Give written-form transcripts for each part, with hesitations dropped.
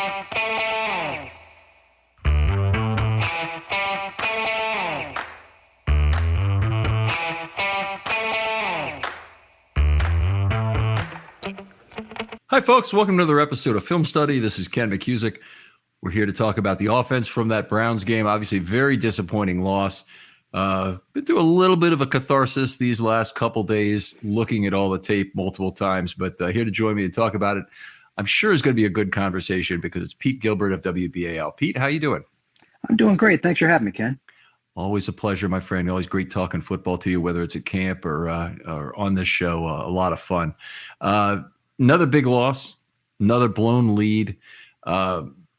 Hi, folks. Welcome to another episode of Film Study. This is Ken McCusick. We're here to talk about the offense from that Browns game. Obviously, very disappointing loss. Been through a little bit of a catharsis these last couple days, looking at all the tape multiple times. But here to join me to talk about it, I'm sure it's going to be a good conversation because it's Pete Gilbert of WBAL. Pete, how you doing? I'm doing great. Thanks for having me, Ken. Always a pleasure, my friend. Always great talking football to you, whether it's at camp or on this show. A lot of fun. Another big loss, another blown lead.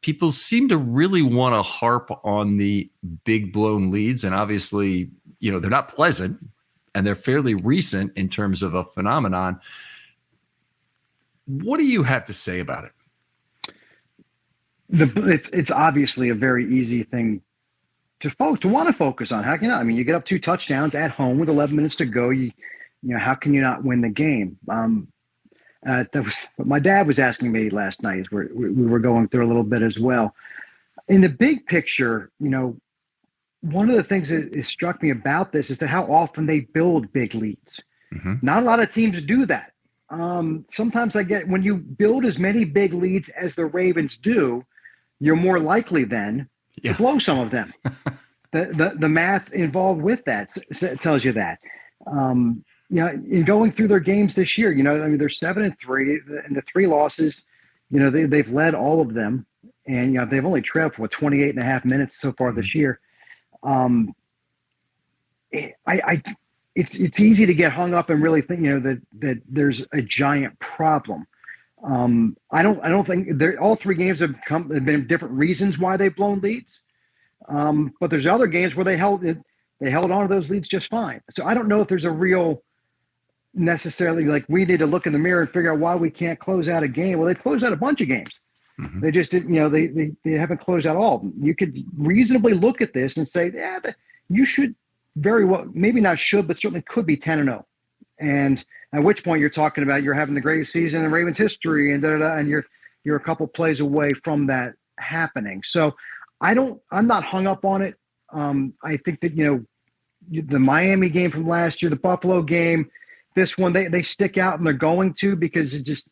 People seem to really want to harp on the big blown leads. And obviously, you know, they're not pleasant and they're fairly recent in terms of a phenomenon. What do you have to say about it? It's obviously a very easy thing to want to focus on. How can you not? I mean, you get up 2 touchdowns at home with 11 minutes to go. You know, how can you not win the game? That was what my dad was asking me last night as we were going through a little bit as well. In the big picture, you know, one of the things that struck me about this is that how often they build big leads. Mm-hmm. Not a lot of teams do that. Sometimes when you build as many big leads as the Ravens do, you're more likely then to blow some of them. The math involved with that tells you that. You know, in going through their games this year, you know, I mean, they're 7-3, and the 3 losses, you know, they've led all of them, and you know, they've only trailed for 28 and a half minutes so far this year. It's easy to get hung up and really think, you know, that there's a giant problem. I don't think all 3 games have been different reasons why they've blown leads, but there's other games where they held on to those leads just fine. So I don't know if there's a real necessarily like we need to look in the mirror and figure out why we can't close out a game. Well, they closed out a bunch of games. Mm-hmm. They just didn't, you know, they haven't closed out all of them. You could reasonably look at this and say, yeah, you should very well, maybe not should, but certainly could be 10-0. And at which point you're talking about you're having the greatest season in Ravens history and and you're a couple plays away from that happening. So I'm not hung up on it. I think that, you know, the Miami game from last year, the Buffalo game, this one, they stick out, and they're going to, because it just,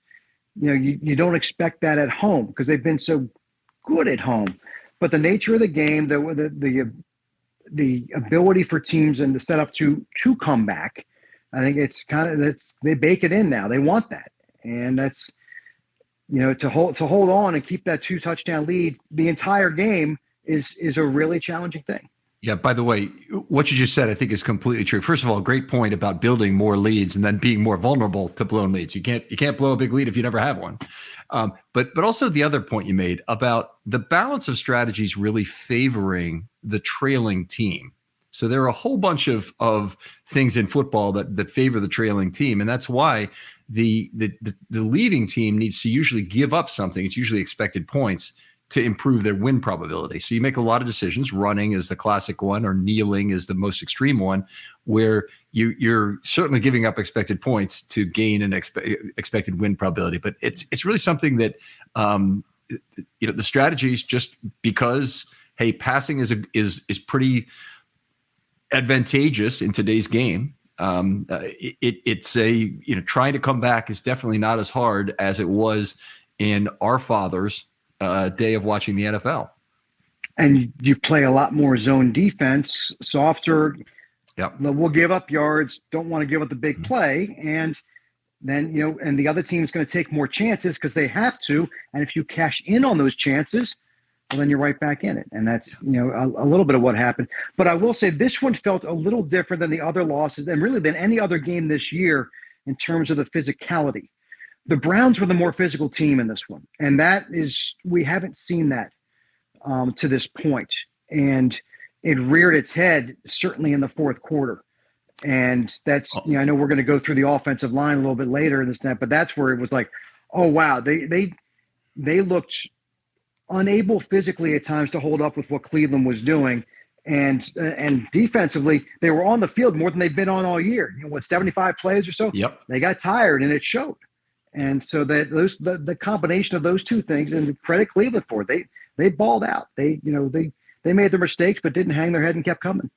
you know, you don't expect that at home because they've been so good at home. But the nature of the game, the ability for teams and the setup to come back, I think it's they bake it in now. They want that, and that's, you know, to hold on and keep that 2 touchdown lead the entire game is a really challenging thing. Yeah, by the way, what you just said, I think, is completely true. First of all, great point about building more leads and then being more vulnerable to blown leads. You can't blow a big lead if you never have one. But also the other point you made about the balance of strategies really favoring the trailing team. So there are a whole bunch of things in football that favor the trailing team, and that's why the leading team needs to usually give up something. It's usually expected points to improve their win probability. So you make a lot of decisions. Running is the classic one, or kneeling is the most extreme one, where you're certainly giving up expected points to gain an expected win probability. But it's really something that you know, the strategies, just because, hey, passing is pretty advantageous in today's game. It's you know, trying to come back is definitely not as hard as it was in our fathers' day of watching the NFL. And you play a lot more zone defense, softer. Yep. We'll give up yards, don't want to give up the big play. And then, you know, and the other team's going to take more chances because they have to. And if you cash in on those chances, well, then you're right back in it. And that's, you know, a little bit of what happened. But I will say this one felt a little different than the other losses and really than any other game this year in terms of the physicality. The Browns were the more physical team in this one. And that is, we haven't seen that to this point. And it reared its head certainly in the 4th quarter. And that's, you know, I know we're going to go through the offensive line a little bit later in this, but that's where it was like, oh, wow, they looked unable physically at times to hold up with what Cleveland was doing. And defensively, they were on the field more than they've been on all year. You know, 75 plays or so? Yep. They got tired, and it showed. And so that the combination of those two things, and credit Cleveland for it, they balled out. They made their mistakes, but didn't hang their head and kept coming.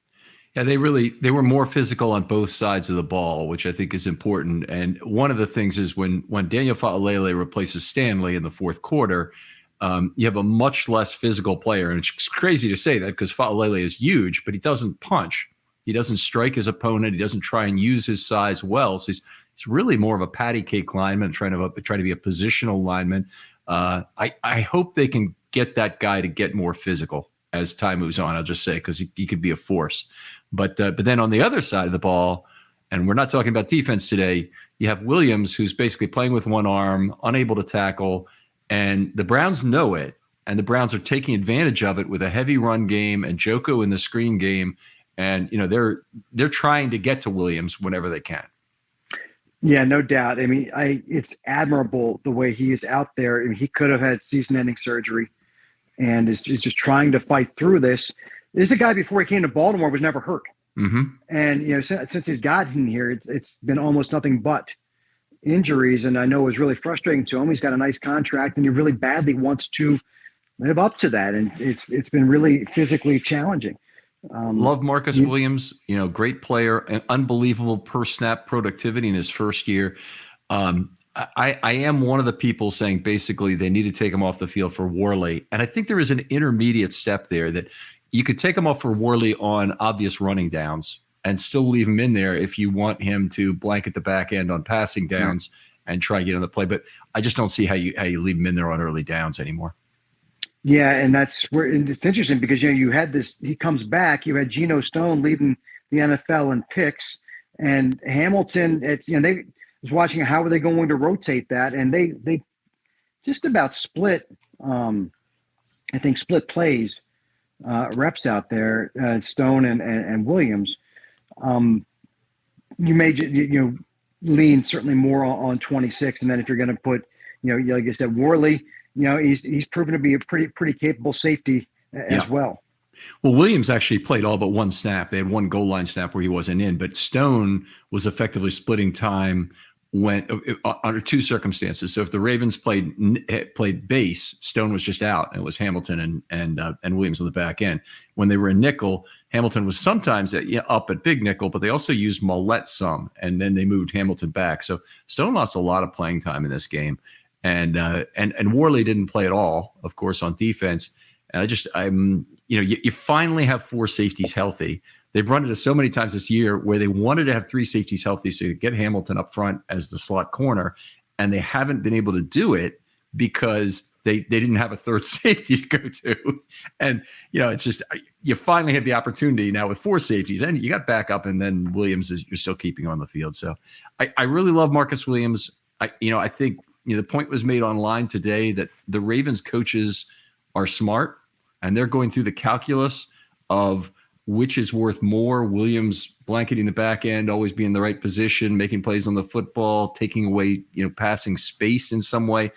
Yeah, they were more physical on both sides of the ball, which I think is important. And one of the things is when Daniel Fa'alele replaces Stanley in the fourth quarter, you have a much less physical player. And it's crazy to say that because Fa'alele is huge, but he doesn't punch. He doesn't strike his opponent. He doesn't try and use his size well. So he's really more of a patty cake lineman, trying to be a positional lineman. I hope they can get that guy to get more physical as time moves on. I'll just say because he could be a force. But then on the other side of the ball, and we're not talking about defense today, you have Williams, who's basically playing with one arm, unable to tackle, and the Browns know it, and the Browns are taking advantage of it with a heavy run game and Joko in the screen game, and they're trying to get to Williams whenever they can. Yeah, no doubt. I mean, it's admirable the way he is out there. I mean, he could have had season-ending surgery, and is just trying to fight through this. There's a guy before he came to Baltimore was never hurt, and since he's gotten here, it's been almost nothing but injuries. And I know it was really frustrating to him. He's got a nice contract, and he really badly wants to live up to that, and it's been really physically challenging. Love Marcus Williams, great player, and unbelievable per snap productivity in his first year. I am one of the people saying basically they need to take him off the field for Worley, and I think there is an intermediate step there that you could take him off for Worley on obvious running downs and still leave him in there if you want him to blanket the back end on passing downs and try and get on the play. But I just don't see how you leave him in there on early downs anymore. Yeah, and that's where it's interesting because you had this. He comes back. You had Geno Stone leading the NFL in picks, and Hamilton. They was watching how were they going to rotate that, and they just about split. I think split plays. Reps out there, Stone and Williams. You may lean certainly more on 26, and then if you're going to put, like I said, Worley, he's proven to be a pretty capable safety as well. Well, Williams actually played all but one snap. They had one goal line snap where he wasn't in, but Stone was effectively splitting time under two circumstances. So if the Ravens played base, Stone was just out, and it was Hamilton and Williams on the back end. When they were in nickel, Hamilton was sometimes up at big nickel, but they also used Mollett some, and then they moved Hamilton back. So Stone lost a lot of playing time in this game, and Worley didn't play at all, of course, on defense. And you finally have four safeties healthy. They've run it so many times this year where they wanted to have three safeties healthy so you get Hamilton up front as the slot corner, and they haven't been able to do it because they didn't have a third safety to go to. And, it's just you finally have the opportunity now with four safeties, and you got backup, and then Williams you're still keeping on the field. So I really love Marcus Williams. I think the point was made online today that the Ravens coaches are smart, and they're going through the calculus of which is worth more, Williams blanketing the back end, always being in the right position, making plays on the football, taking away, passing space in some way,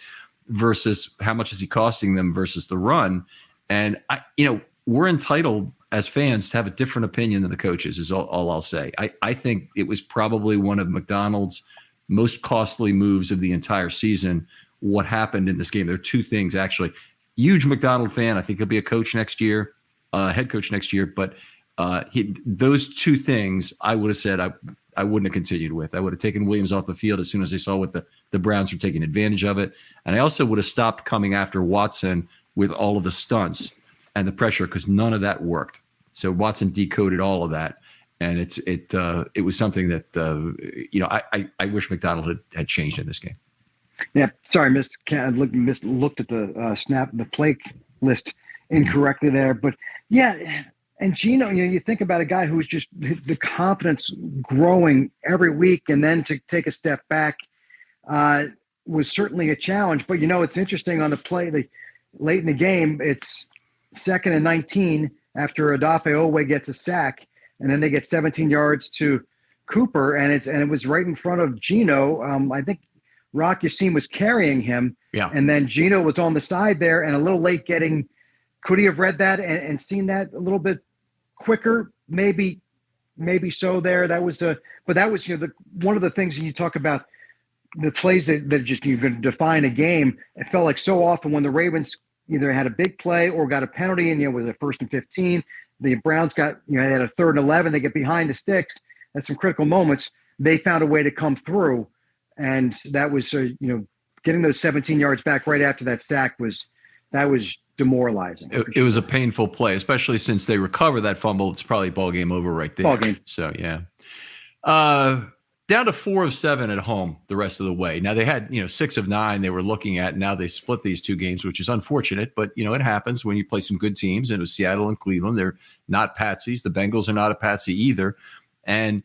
versus how much is he costing them versus the run. And we're entitled as fans to have a different opinion than the coaches is all I'll say. I think it was probably one of McDonald's most costly moves of the entire season. What happened in this game? There are two things, actually. Huge McDonald fan. I think he'll be a coach next year, head coach next year, but those two things I would have said I wouldn't have continued with. I would have taken Williams off the field as soon as I saw what the Browns were taking advantage of it. And I also would have stopped coming after Watson with all of the stunts and the pressure because none of that worked. So Watson decoded all of that. And it was something that, I wish McDonald had changed in this game. Yeah, sorry, looked at the play list incorrectly there. But yeah, and Geno, you think about a guy who's just the confidence growing every week, and then to take a step back was certainly a challenge. But it's interesting on the play, late in the game, it's 2nd and 19 after Odafe Oweh gets a sack, and then they get 17 yards to Cooper, and it was right in front of Geno. I think Rock Yassin was carrying him, and then Geno was on the side there, and a little late getting. Could he have read that and seen that a little bit quicker? Maybe so. There, that was one of the things you talk about the plays that just you're going to define a game. It felt like so often when the Ravens either had a big play or got a penalty, and was a 1st and 15. The Browns got they had a 3rd and 11. They get behind the sticks at some critical moments. They found a way to come through, and that was getting those 17 yards back right after that sack was demoralizing. It was a painful play, especially since they recover that fumble. It's probably ball game over right there. Ball game. So yeah. Down to 4 of 7 at home the rest of the way. Now they had 6 of 9 they were looking at. Now they split these 2 games, which is unfortunate, but it happens when you play some good teams. And it was Seattle and Cleveland. They're not patsies. The Bengals are not a patsy either, and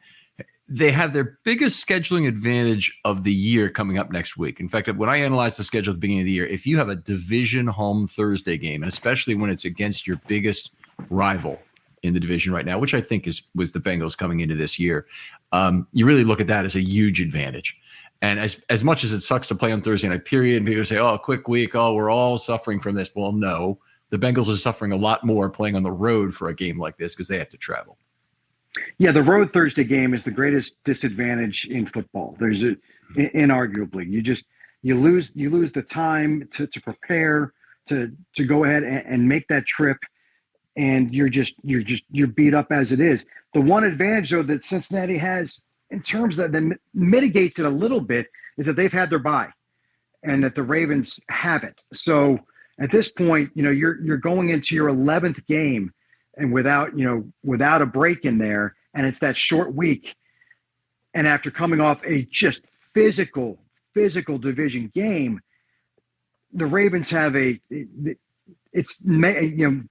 they have their biggest scheduling advantage of the year coming up next week. In fact, when I analyzed the schedule at the beginning of the year, if you have a division home Thursday game, and especially when it's against your biggest rival in the division right now, which I think was the Bengals coming into this year, you really look at that as a huge advantage. And as much as it sucks to play on Thursday night period, and people say, oh, a quick week, oh, we're all suffering from this. Well, no, the Bengals are suffering a lot more playing on the road for a game like this because they have to travel. Yeah, the road Thursday game is the greatest disadvantage in football. Inarguably, you lose the time to prepare to go ahead and make that trip, and you're beat up as it is. The one advantage though that Cincinnati has in terms that mitigates it a little bit is that they've had their bye, and that the Ravens haven't. So at this point, you're going into your 11th game, and without a break in there, and it's that short week, and after coming off a just physical division game, the Ravens have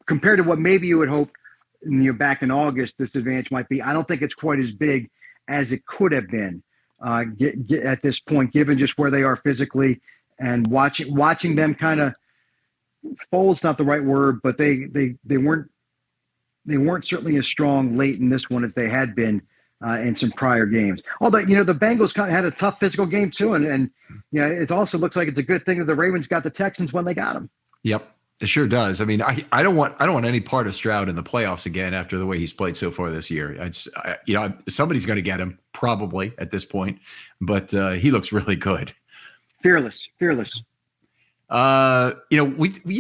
compared to what maybe you would hope back in August this advantage might be. I don't think it's quite as big as it could have been at this point, given just where they are physically, and watching them kind of fold's not the right word, but they weren't certainly as strong late in this one as they had been in some prior games. Although, the Bengals had a tough physical game too. And it also looks like it's a good thing that the Ravens got the Texans when they got them. Yep. It sure does. I mean, I don't want any part of Stroud in the playoffs again after the way he's played so far this year. Somebody's going to get him probably at this point, but he looks really good. Fearless. We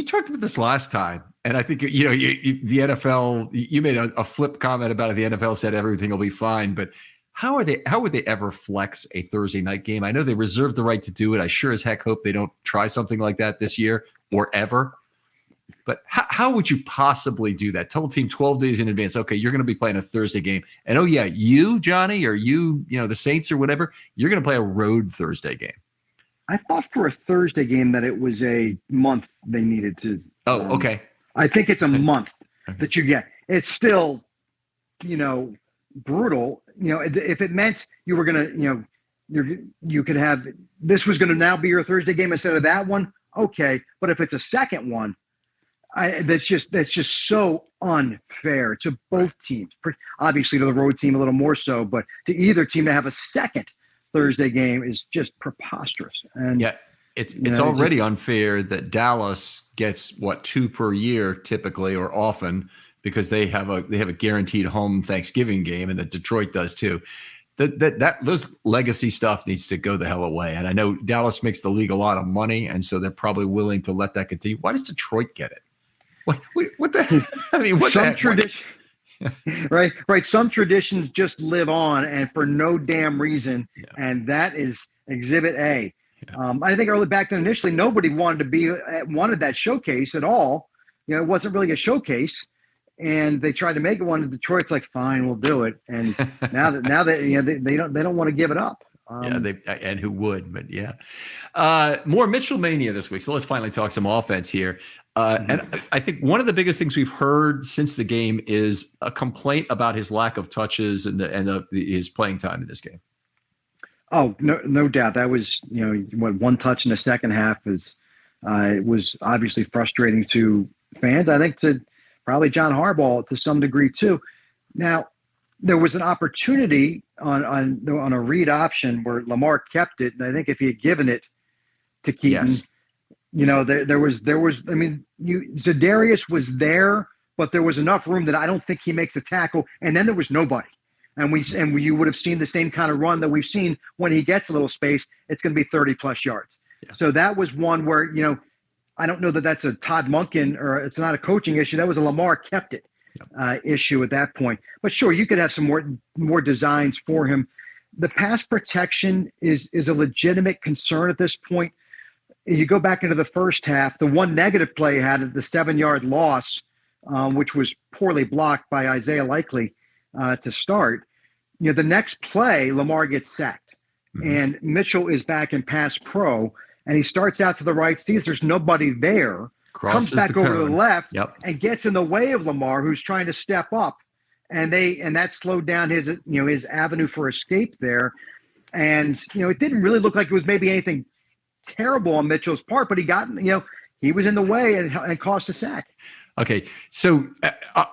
talked about this last time, and I think the NFL. You made a flip comment about it. The NFL said everything will be fine, but how would they ever flex a Thursday night game? I know they reserve the right to do it. I sure as heck hope they don't try something like that this year or ever. But how would you possibly do that? Tell a team 12 days in advance, okay, you're going to be playing a Thursday game. And, oh, yeah, you, Johnny, or the Saints or whatever, you're going to play a road Thursday game. I thought for a Thursday game that it was a month they needed to. Oh, okay. I think it's a month that you get. It's still, brutal. If it meant you were going to, you could have, this was going to now be your Thursday game instead of that one. Okay. But if it's a second one, that's just so unfair to both teams. Obviously to the road team a little more so, but to either team to have a second Thursday game is just preposterous. And yeah, it's already unfair that Dallas gets 2 per year typically or often because they have a guaranteed home Thanksgiving game, and that Detroit does too. That those legacy stuff needs to go the hell away. And I know Dallas makes the league a lot of money, and so they're probably willing to let that continue. Why does Detroit get it? What the? I mean, what some the tradition, right. Some traditions just live on, and for no damn reason. Yeah. And that is Exhibit A. Yeah. I think early back then, initially, nobody wanted that showcase at all. It wasn't really a showcase, and they tried to make it one. And Detroit's like, fine, we'll do it. And now that they don't want to give it up. And who would? But yeah, more Mitchell mania this week. So let's finally talk some offense here. And I think one of the biggest things we've heard since the game is a complaint about his lack of touches and his playing time in this game. Oh, no doubt. That was, one touch in the second half it was obviously frustrating to fans. I think to probably John Harbaugh to some degree too. Now, there was an opportunity on a read option where Lamar kept it, and I think if he had given it to Keaton, yes. There was. I mean, Za'Darius was there, but there was enough room that I don't think he makes the tackle. And then there was nobody. and you would have seen the same kind of run that we've seen when he gets a little space. It's going to be 30 plus yards. Yeah. So that was one where, I don't know that that's a Todd Monken or it's not a coaching issue. That was a Lamar kept it issue at that point. But sure, you could have some more designs for him. The pass protection is a legitimate concern at this point. You go back into the first half, the one negative play had the 7-yard loss, which was poorly blocked by Isaiah Likely to start. The next play, Lamar gets sacked, and Mitchell is back in pass pro, and he starts out to the right, sees there's nobody there, comes back over to the left, and gets in the way of Lamar, who's trying to step up, and that slowed down his avenue for escape there, and it didn't really look like it was maybe anything terrible on Mitchell's part, but he was in the way and caused a sack. Okay, so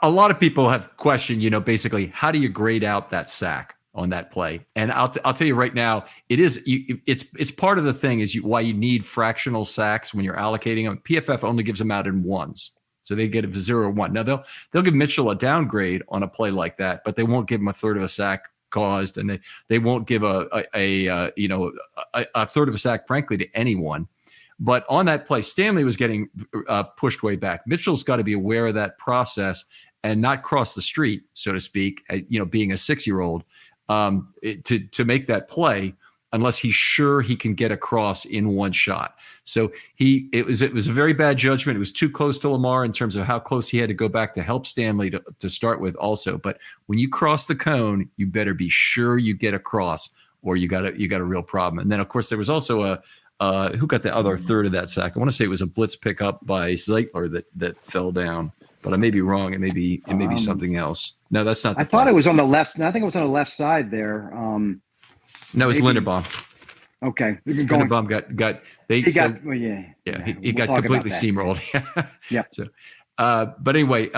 a lot of people have questioned, basically, how do you grade out that sack on that play? And I'll tell you right now, it's part of the thing is why you need fractional sacks when you're allocating them. PFF only gives them out in ones, so they get a 0 or 1. Now they'll give Mitchell a downgrade on a play like that, but they won't give him a third of a sack caused, and they won't give a third of a sack, frankly, to anyone. But on that play, Stanley was getting pushed way back. Mitchell's got to be aware of that process and not cross the street, so to speak. Being a 6-year-old, to make that play unless he's sure he can get across in one shot. So it was a very bad judgment. It was too close to Lamar in terms of how close he had to go back to help Stanley to start with also. But when you cross the cone, you better be sure you get across or you got a real problem. And then of course there was also who got the other third of that sack? I want to say it was a blitz pickup by Zeitler that fell down, but I may be wrong. It may be something else. No, that's not. I thought it was on the left. I think it was on the left side there. No, it was Linderbaum. Okay, Linderbaum got he got completely steamrolled. Yeah. So, but anyway,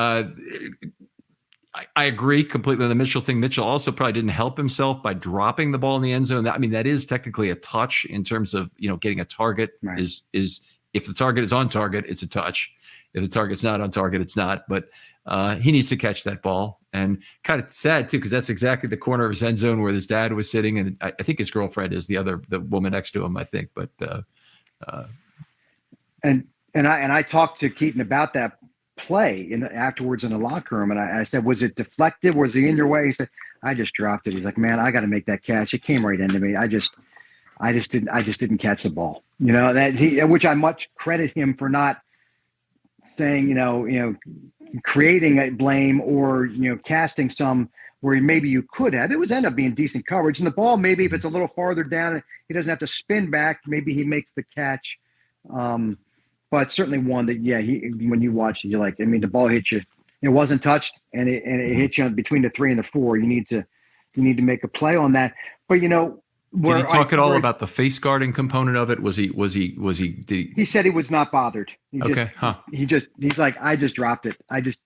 I agree completely on the Mitchell thing. Mitchell also probably didn't help himself by dropping the ball in the end zone. That is technically a touch in terms of getting a target. Right. Is if the target is on target, it's a touch. If the target's not on target, it's not. But he needs to catch that ball. And kind of sad too, because that's exactly the corner of his end zone where his dad was sitting, and I think his girlfriend is the woman next to him. I think, but and I talked to Keaton about that play afterwards in the locker room, and I said, was it deflected? Was he in your way? He said, I just dropped it. He's like, man, I got to make that catch. It came right into me. I just didn't catch the ball. Which I much credit him for not saying, creating a blame or, casting some where maybe you could have. It would end up being decent coverage. And the ball, maybe if it's a little farther down, he doesn't have to spin back. Maybe he makes the catch. But certainly one that, when you watch it, you're like, the ball hit you. It wasn't touched, and it hit you between the 3 and the 4. You need to make a play on that. But did he talk at all about the face guarding component of it? He said he was not bothered. Okay. He's like, I just dropped it. I just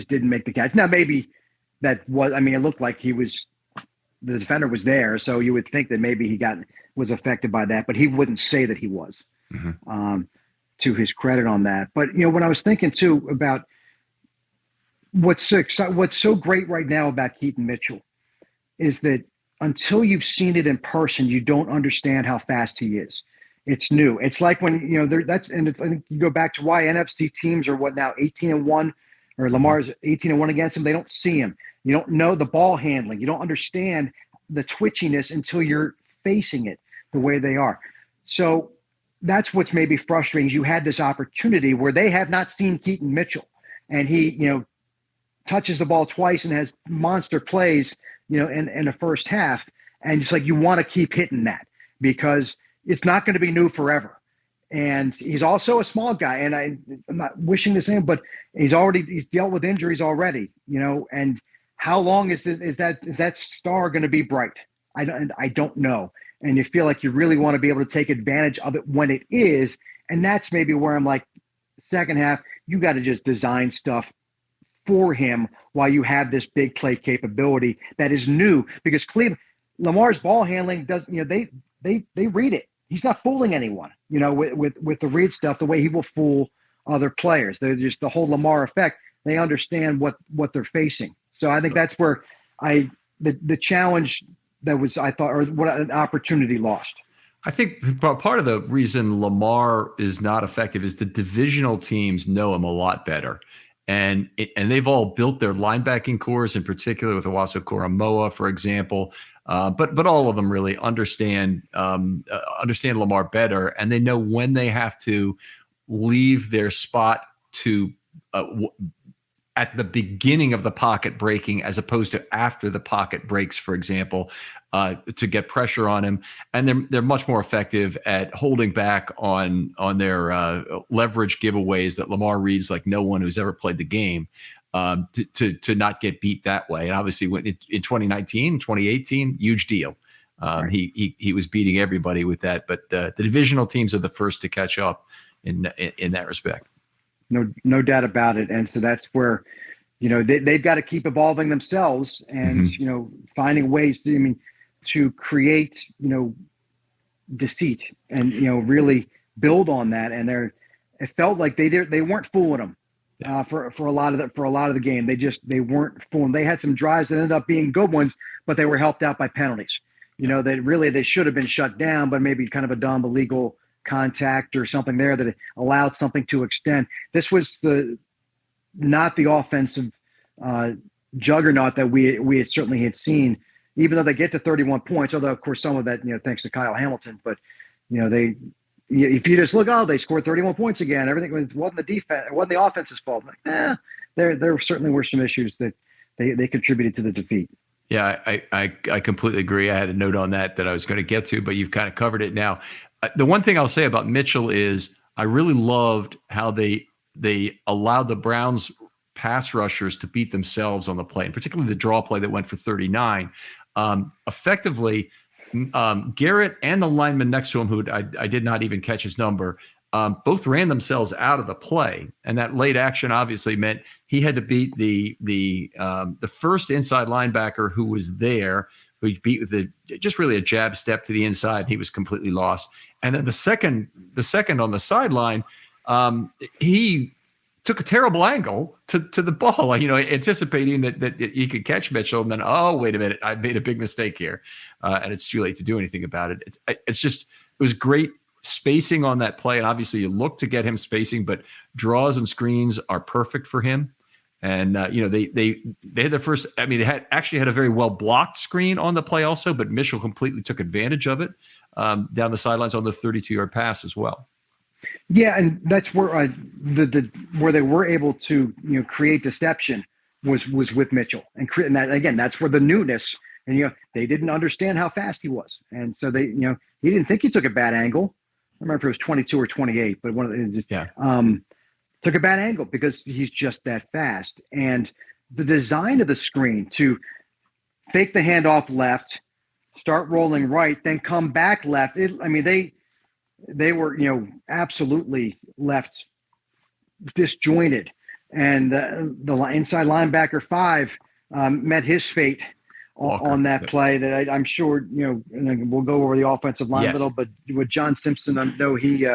didn't make the catch. Now maybe that was. It looked like the defender was there, so you would think that maybe he was affected by that, but he wouldn't say that he was. Mm-hmm. To his credit on that. But when I was thinking too about what's so great right now about Keaton Mitchell is that until you've seen it in person, you don't understand how fast he is. It's new. It's like when I think you go back to why NFC teams are 18-1, or Lamar's 18-1 against him. They don't see him. You don't know the ball handling. You don't understand the twitchiness until you're facing it the way they are. So that's what's maybe frustrating. You had this opportunity where they have not seen Keaton Mitchell, and he, touches the ball twice and has monster plays, in the first half. And it's like, you want to keep hitting that because it's not going to be new forever. And he's also a small guy, and I'm not wishing the same, but he's dealt with injuries already, and how long is that star going to be bright? I don't know. And you feel like you really want to be able to take advantage of it when it is. And that's maybe where I'm like, second half, you got to just design stuff for him while you have this big play capability that is new, because Lamar's ball handling does, they read it. He's not fooling anyone, with the read stuff, the way he will fool other players. They're just the whole Lamar effect. They understand what they're facing. So I think that's where the challenge that was, I thought, or what an opportunity lost. I think part of the reason Lamar is not effective is the divisional teams know him a lot better. And they've all built their linebacking cores, in particular with Owasso Koromoa, for example. But all of them really understand Lamar better, and they know when they have to leave their spot to at the beginning of the pocket breaking, as opposed to after the pocket breaks, for example, to get pressure on him. And they're much more effective at holding back on their leverage giveaways that Lamar reads like no one who's ever played the game, to not get beat that way. And obviously in 2019, 2018, huge deal. Right. He was beating everybody with that, but the divisional teams are the first to catch up in that respect. No doubt about it. And so that's where, they've got to keep evolving themselves and, finding ways to create, deceit and, really build on that. And it felt like they weren't fooling them for a lot of the game. They weren't fooling. They had some drives that ended up being good ones, but they were helped out by penalties. They should have been shut down, but maybe kind of a dumb illegal contact or something there that allowed something to extend. This was not the offensive juggernaut that we had certainly had seen, even though they get to 31 points, although of course some of that, thanks to Kyle Hamilton, but if you just look, they scored 31 points again, everything wasn't the defense, it wasn't the offense's fault. There certainly were some issues that they contributed to the defeat. Yeah, I completely agree. I had a note on that I was going to get to, but you've kind of covered it now. The one thing I'll say about Mitchell is I really loved how they allowed the Browns pass rushers to beat themselves on the play, and particularly the draw play that went for 39. Effectively, Garrett and the lineman next to him, who I did not even catch his number, both ran themselves out of the play, and that late action obviously meant he had to beat the first inside linebacker who was there, who he beat with just really a jab step to the inside. He was completely lost. And then the second on the sideline, he took a terrible angle to the ball, anticipating that he could catch Mitchell. And then, oh, wait a minute, I made a big mistake here. And it's too late to do anything about it. It was great spacing on that play. And obviously you look to get him spacing, but draws and screens are perfect for him. And, they had their first, they actually had a very well blocked screen on the play also, but Mitchell completely took advantage of it down the sidelines on the 32-yard pass as well. Yeah. And that's where where they were able to, create deception was with Mitchell and creating that. Again, that's where the newness, and, they didn't understand how fast he was. And so he didn't think he took a bad angle. I remember if it was 22 or 28, but one of the, took a bad angle because he's just that fast. And the design of the screen to fake the handoff left, start rolling right, then come back left. They were, absolutely left disjointed. And the inside linebacker 5 met his fate on that play that I'm sure, and we'll go over the offensive line a little, but with John Simpson, I know he,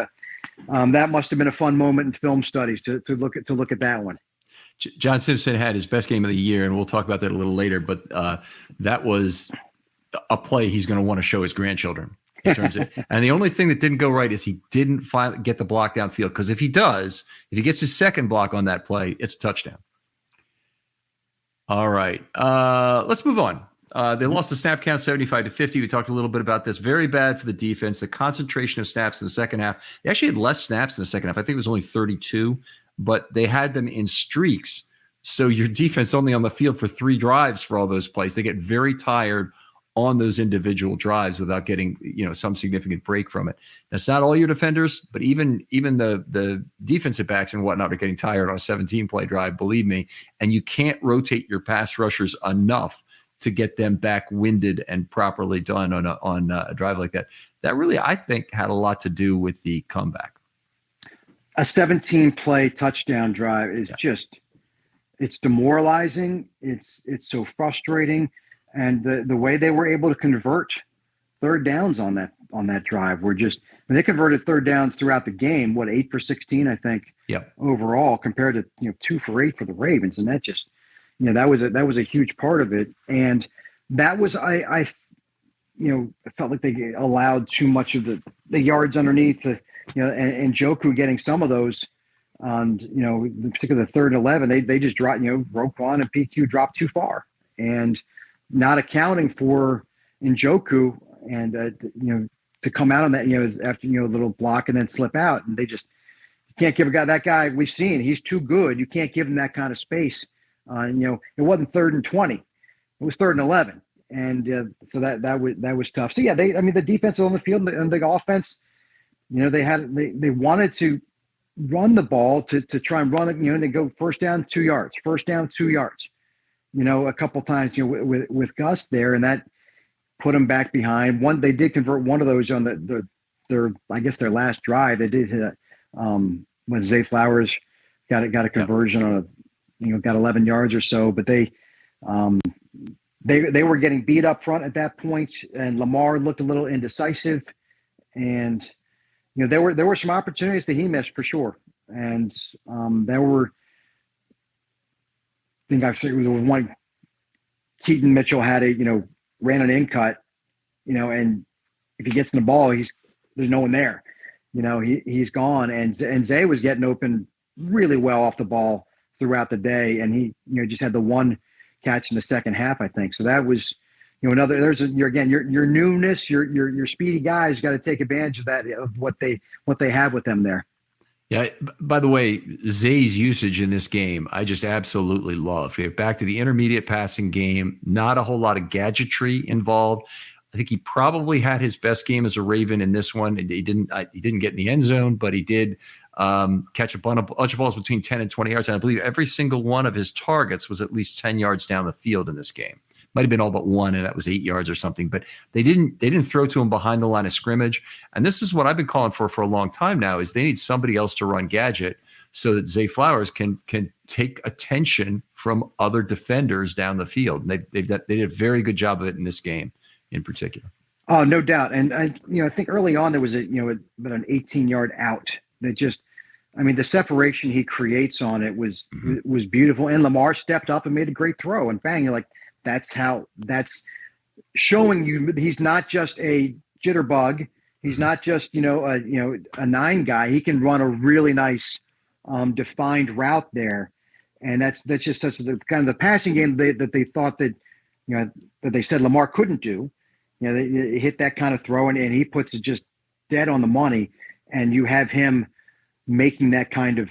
that must have been a fun moment in film studies to look at that one. John Simpson had his best game of the year, and we'll talk about that a little later. But that was a play he's going to want to show his grandchildren. In terms of, and the only thing that didn't go right is he didn't finally get the block downfield. Because if he gets his second block on that play, it's a touchdown. All right, let's move on. They lost the snap count 75-50. We talked a little bit about this. Very bad for the defense. The concentration of snaps in the second half. They actually had less snaps in the second half. I think it was only 32, but they had them in streaks. So your defense only on the field for 3 drives for all those plays. They get very tired on those individual drives without getting, some significant break from it. That's not all your defenders, but even the defensive backs and whatnot are getting tired on a 17-play drive, believe me. And you can't rotate your pass rushers enough to get them back winded and properly done on a drive like that. That really, I think, had a lot to do with the comeback. A 17-play touchdown drive is it's demoralizing. It's so frustrating. And the way they were able to convert third downs on that drive were they converted third downs throughout the game. 8 for 16, I think, overall, compared to 2 for 8 for the Ravens, and that just that was a huge part of it. And that was I I felt like they allowed too much of the yards underneath and Joku getting some of those on, particularly the third and 11, they just dropped, Roquan and PQ dropped too far, and not accounting for Njoku and, to come out on that, after, a little block and then slip out. And you can't give a guy, that guy we've seen, he's too good. You can't give him that kind of space. It wasn't 3rd and 20. It was 3rd and 11. And so that was tough. So yeah, the defense on the field and the offense, they wanted to run the ball to try and run it, and they go first down 2 yards, a couple times, with Gus there, and that put them back behind. They did convert one of those on their I guess their last drive. They did hit when Zay Flowers got a conversion on got 11 yards or so, but they were getting beat up front at that point, and Lamar looked a little indecisive, and there were some opportunities that he missed for sure, and there were. I think I've said it was one. Keaton Mitchell had ran an in cut, and if he gets in the ball, there's no one there, he's gone, and Zay was getting open really well off the ball throughout the day, and he just had the one catch in the second half, I think. So that was another. Your newness, your speedy guys got to take advantage of that, of what they have with them there. Yeah. By the way, Zay's usage in this game, I just absolutely love. Back to the intermediate passing game, not a whole lot of gadgetry involved. I think he probably had his best game as a Raven in this one. He didn't get in the end zone, but he did catch a bunch of balls between 10 and 20 yards. And I believe every single one of his targets was at least 10 yards down the field in this game. Might have been all but one, and that was 8 yards or something. But they didn't throw to him behind the line of scrimmage. And this is what I've been calling for a long time now, is they need somebody else to run gadget so that Zay Flowers can take attention from other defenders down the field. And they did a very good job of it in this game in particular. Oh, no doubt. And I think early on there was about an 18-yard out that just, the separation he creates on it was beautiful. And Lamar stepped up and made a great throw, and bang, you're like, that's showing you he's not just a jitterbug. He's not just, a 9 guy. He can run a really nice defined route there. And that's just such the kind of the passing game that they thought that, that they said Lamar couldn't do. They hit that kind of throw, and he puts it just dead on the money, and you have him making that kind of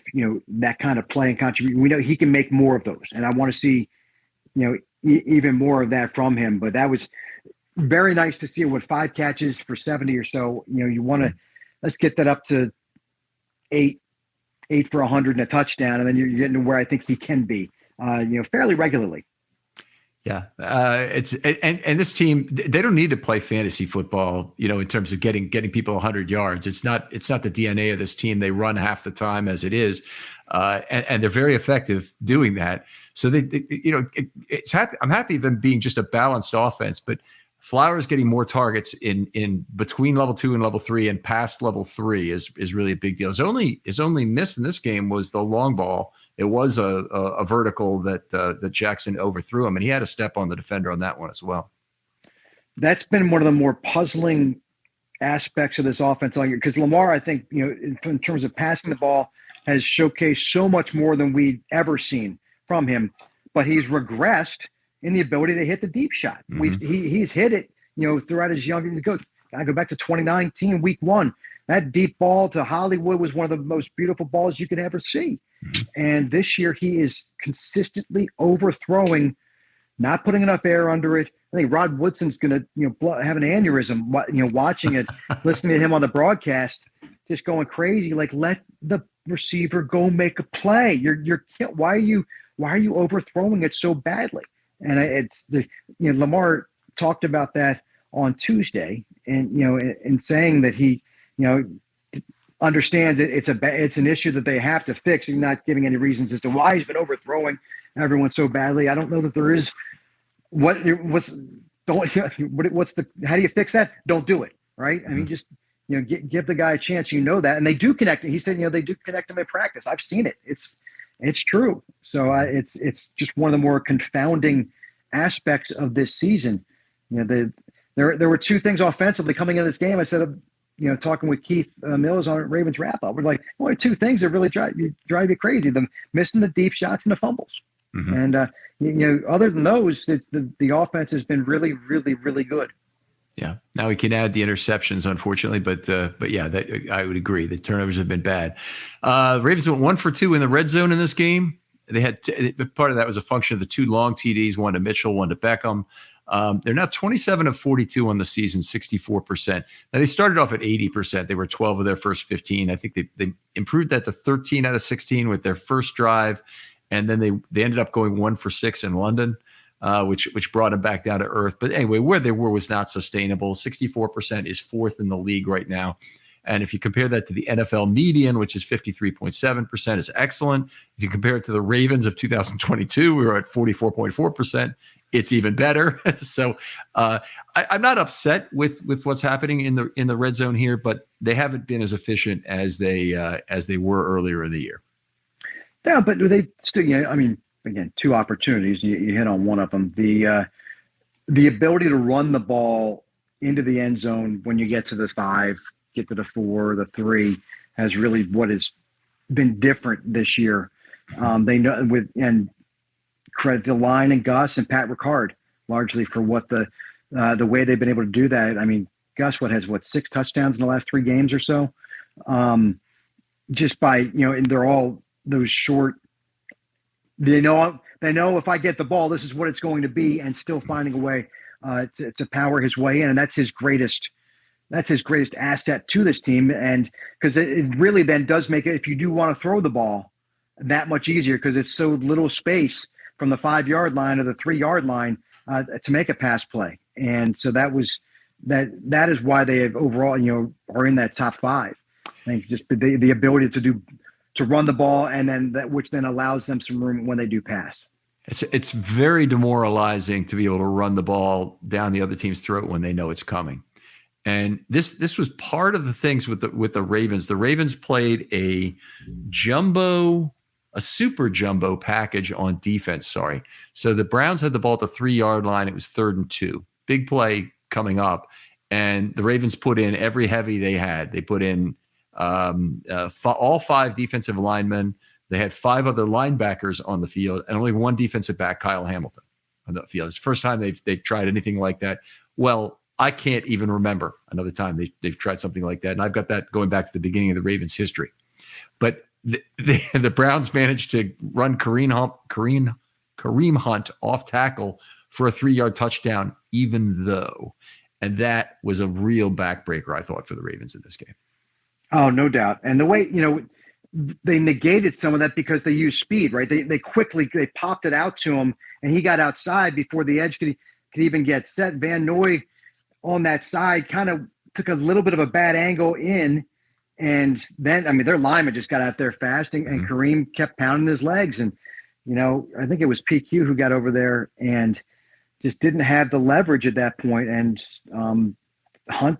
play and contribution. We know he can make more of those, and I want to see, even more of that from him. But that was very nice to see, with 5 catches for 70 or so. You want to, let's get that up to 8 for 100 and a touchdown, and then you're getting to where I think he can be, fairly regularly. Yeah, and this team, they don't need to play fantasy football, in terms of getting people 100 yards. It's not the DNA of this team. They run half the time as it is, and they're very effective doing that. So I'm happy them being just a balanced offense, but Flowers getting more targets in between level 2 and level 3 and past level 3 is really a big deal. His only miss in this game was the long ball. It was a vertical that Jackson overthrew him, and he had a step on the defender on that one as well. That's been one of the more puzzling aspects of this offense all year, because Lamar, I think, in terms of passing the ball, has showcased so much more than we'd ever seen from him, but he's regressed in the ability to hit the deep shot. Mm-hmm. He's hit it, throughout his younger. I go back to 2019, week 1. That deep ball to Hollywood was one of the most beautiful balls you could ever see. Mm-hmm. And this year he is consistently overthrowing, not putting enough air under it. I think Rod Woodson's going to, have an aneurysm, watching it, listening to him on the broadcast, just going crazy. Like, let the receiver go make a play. Why are you overthrowing it so badly? And Lamar talked about that on Tuesday, and in saying that he understands that it's an issue that they have to fix. He's not giving any reasons as to why he's been overthrowing everyone so badly. I don't know that there is. How do you fix that? Don't do it, right? I mean, just give the guy a chance. That, and they do connect. He said they do connect him in practice. I've seen it. It's true. So it's just one of the more confounding aspects of this season. There were two things offensively coming into this game. I said, talking with Keith Mills on Ravens Wrap Up, we're like, only two things that really drive you crazy: the missing the deep shots and the fumbles. Mm-hmm. And other than those, the offense has been really, really, really good. Yeah. Now we can add the interceptions, unfortunately, but yeah, I would agree. The turnovers have been bad. Ravens went 1 for 2 in the red zone in this game. They had part of that was a function of the 2 long TDs, one to Mitchell, one to Beckham. They're now 27 of 42 on the season, 64%. Now they started off at 80%. They were 12 of their first 15. I think they improved that to 13 out of 16 with their first drive, and then they ended up going 1 for 6 in London, which brought them back down to earth. But anyway, where they were was not sustainable. 64% is 4th in the league right now. And if you compare that to the NFL median, which is 53.7%, is excellent. If you compare it to the Ravens of 2022, we were at 44.4%. It's even better. So I'm not upset with what's happening in the red zone here, but they haven't been as efficient as they were earlier in the year. Yeah, but they still, I mean, again, 2 opportunities. You hit on one of them. The ability to run the ball into the end zone when you get to the 5, get to the 4, the 3 has really what has been different this year. They know and credit the line and Gus and Pat Ricard largely for what the way they've been able to do that. I mean, Gus has 6 touchdowns in the last 3 games or so. Just by and they're all those short. They know if I get the ball, this is what it's going to be, and still finding a way to power his way in, and that's his greatest asset to this team. And because it really then does make it, if you do want to throw the ball, that much easier because it's so little space from the 5-yard line or the 3-yard line to make a pass play. And so that is why they have overall are in that top 5. I think just the ability to run the ball, and then which then allows them some room when they do pass. It's very demoralizing to be able to run the ball down the other team's throat when they know it's coming. And this was part of the things with the Ravens. The Ravens played a super jumbo package on defense. Sorry. So the Browns had the ball at the 3-yard line. It was 3rd and 2. Big play coming up. And the Ravens put in every heavy they had. They put in all 5 defensive linemen. They had 5 other linebackers on the field and only 1 defensive back, Kyle Hamilton, on the field. It's the first time they've tried anything like that. Well, I can't even remember another time they've tried something like that. And I've got that going back to the beginning of the Ravens' history. But the Browns managed to run Kareem Hunt off tackle for a 3-yard touchdown, even though. And that was a real backbreaker, I thought, for the Ravens in this game. Oh, no doubt. And the way, they negated some of that because they used speed, right? They quickly popped it out to him, and he got outside before the edge could even get set. Van Noy on that side kind of took a little bit of a bad angle in, and then, their lineman just got out there fast, and Kareem kept pounding his legs. And, I think it was PQ who got over there and just didn't have the leverage at that point. And Hunt,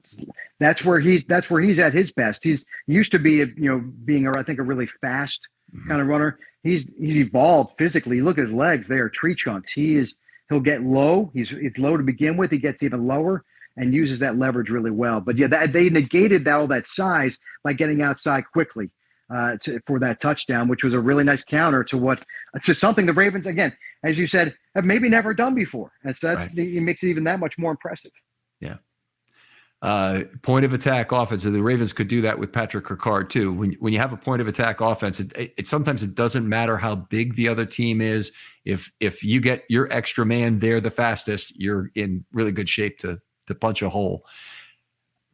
that's where he's at his best. He used to be being I think a really fast kind of runner. He's evolved physically. Look at his legs; they are tree chunks. He'll get low. He's low to begin with. He gets even lower and uses that leverage really well. But yeah, they negated all that size by getting outside quickly for that touchdown, which was a really nice counter to something the Ravens, again, as you said, have maybe never done before. And so right. It makes it even that much more impressive. Yeah. Point of attack offense. And the Ravens could do that with Patrick Ricard too. When you have a point of attack offense, it sometimes it doesn't matter how big the other team is. If you get your extra man there the fastest, you're in really good shape to punch a hole.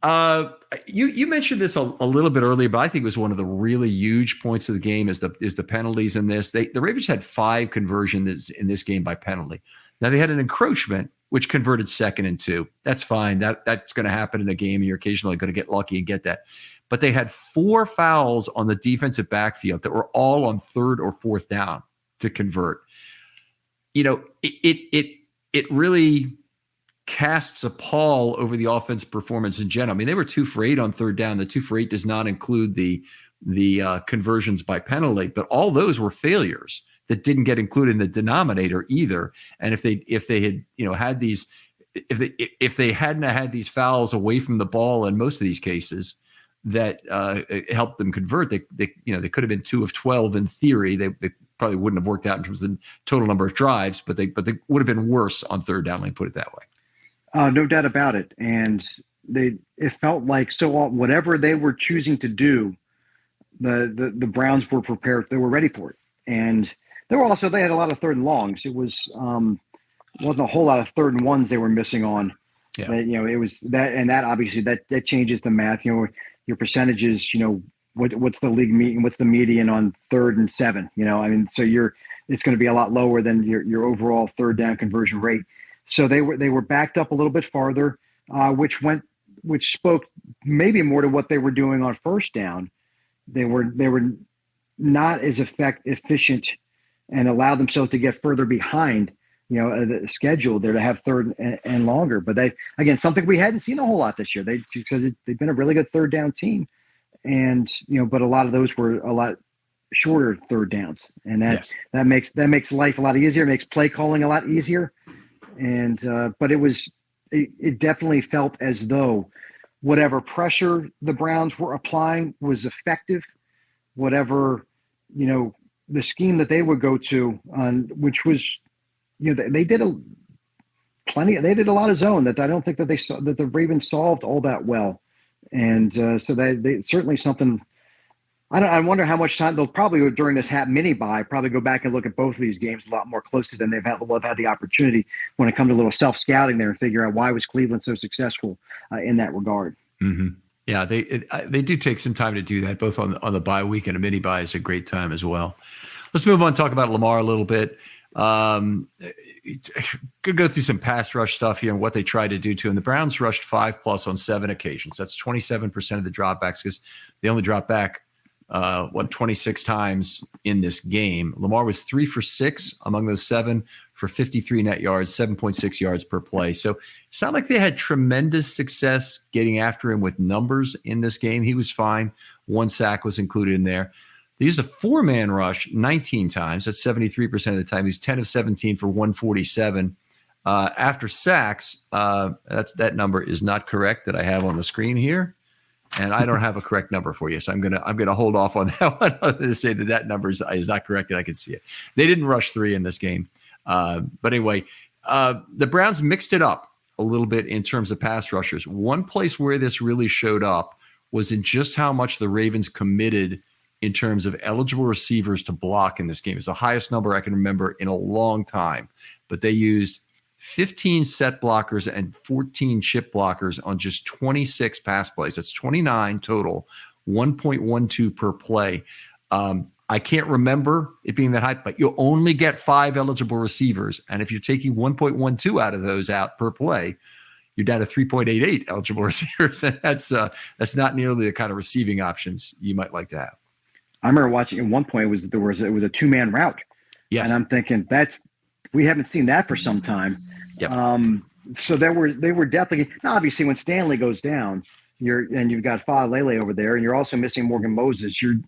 You mentioned this a little bit earlier, but I think it was one of the really huge points of the game is the penalties in this. The Ravens had 5 conversions in this game by penalty. Now they had an encroachment, which converted 2nd and 2. That's fine. That's going to happen in a game. You're occasionally going to get lucky and get that. But they had 4 fouls on the defensive backfield that were all on 3rd or 4th down to convert. It really casts a pall over the offense performance in general. They were 2 for 8 on 3rd down. The 2 for 8 does not include the conversions by penalty, but all those were failures that didn't get included in the denominator either. And if they had had these, if they hadn't had these fouls away from the ball in most of these cases that helped them convert, they could have been 2 of 12 in theory. They probably wouldn't have worked out in terms of the total number of drives, but they would have been worse on third down. Let me put it that way. No doubt about it. And it felt like whatever they were choosing to do, the Browns were prepared. They were ready for it. And they had a lot of third and longs. It wasn't a whole lot of third and ones they were missing on. Yeah. It was that, and that obviously that changes the math. Your percentages. What's the league mean? What's the median on 3rd and 7? So it's going to be a lot lower than your overall third down conversion rate. So they were backed up a little bit farther, which spoke maybe more to what they were doing on first down. They were not as efficient and allowed themselves to get further behind, the schedule there to have third and longer. But something we hadn't seen a whole lot this year. They've been a really good third down team, and but a lot of those were a lot shorter third downs, and that makes life a lot easier, makes play calling a lot easier. And but it definitely felt as though whatever pressure the Browns were applying was effective. Whatever, the scheme that they would go to on, which was, they did a lot of zone that I don't think that the Ravens solved all that well. And so they certainly something. I wonder how much time they'll probably during this mini bye probably go back and look at both of these games a lot more closely than they've had the opportunity when it comes to a little self scouting there and figure out why was Cleveland so successful in that regard. Mm-hmm. Yeah, they do take some time to do that, both on the bye week, and a mini bye is a great time as well. Let's move on and talk about Lamar a little bit. Could go through some pass rush stuff here and what they tried to do to him. The Browns rushed 5+ on 7 occasions. That's 27% of the dropbacks, because they only dropped back 26 times in this game. Lamar was 3 for 6 among those 7 for 53 net yards, 7.6 yards per play. So it's not like they had tremendous success getting after him with numbers in this game. He was fine. 1 sack was included in there. They used a 4-man rush 19 times. That's 73% of the time. He's 10 of 17 for 147. After sacks, that number is not correct that I have on the screen here. And I don't have a correct number for you, so I'm gonna hold off on that one. Other than to say that number is not correct, and I can see it. They didn't rush 3 in this game, but anyway, the Browns mixed it up a little bit in terms of pass rushers. One place where this really showed up was in just how much the Ravens committed in terms of eligible receivers to block in this game. It's the highest number I can remember in a long time, but they used 15 set blockers and 14 chip blockers on just 26 pass plays. That's 29 total, 1.12 per play. I can't remember it being that high, but you only get 5 eligible receivers. And if you're taking 1.12 out of those out per play, you're down to 3.88 eligible receivers. And that's not nearly the kind of receiving options you might like to have. I remember watching at one point it was a 2-man route. Yes. And I'm thinking we haven't seen that for some time. Yep. So they were definitely, now obviously when Stanley goes down, you've got Lele over there, and you're also missing Morgan Moses. You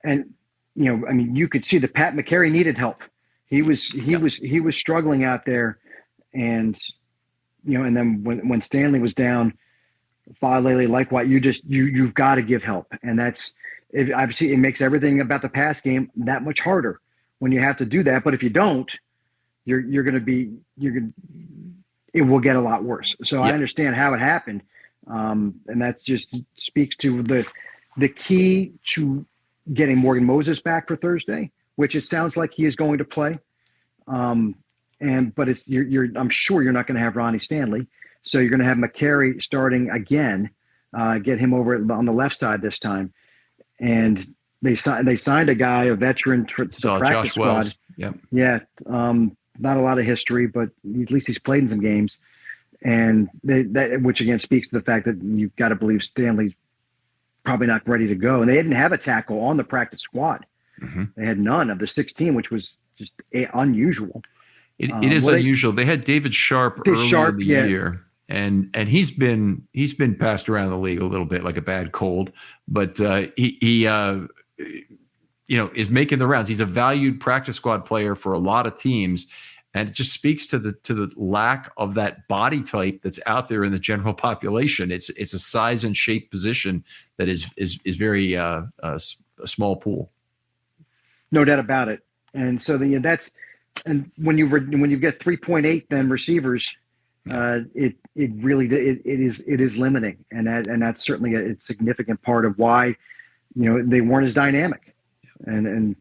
could see that Pat McCary needed help. He was struggling out there, and and then when Stanley was down, Lele, likewise, you've got to give help, and obviously it makes everything about the pass game that much harder when you have to do that. But if you don't, it will get a lot worse. So I understand how it happened. And that just speaks to the key to getting Morgan Moses back for Thursday, which it sounds like he is going to play. But I'm sure you're not going to have Ronnie Stanley. So you're going to have McCary starting again, get him over on the left side this time. And they signed a guy, a veteran for the practice Josh squad. Wells. Yep. Yeah. Not a lot of history, but at least he's played in some games. And which again speaks to the fact that you've got to believe Stanley's probably not ready to go. And they didn't have a tackle on the practice squad. Mm-hmm. They had none of the 16, which was just unusual. It is unusual. They had David Sharp earlier in the year, and he's been passed around the league a little bit like a bad cold, but he is making the rounds. He's a valued practice squad player for a lot of teams. And it just speaks to the lack of that body type that's out there in the general population. It's a size and shape position that is very a small pool. No doubt about it. And so and when you get 3.8 then receivers, it really is limiting, and that's certainly a significant part of why they weren't as dynamic. And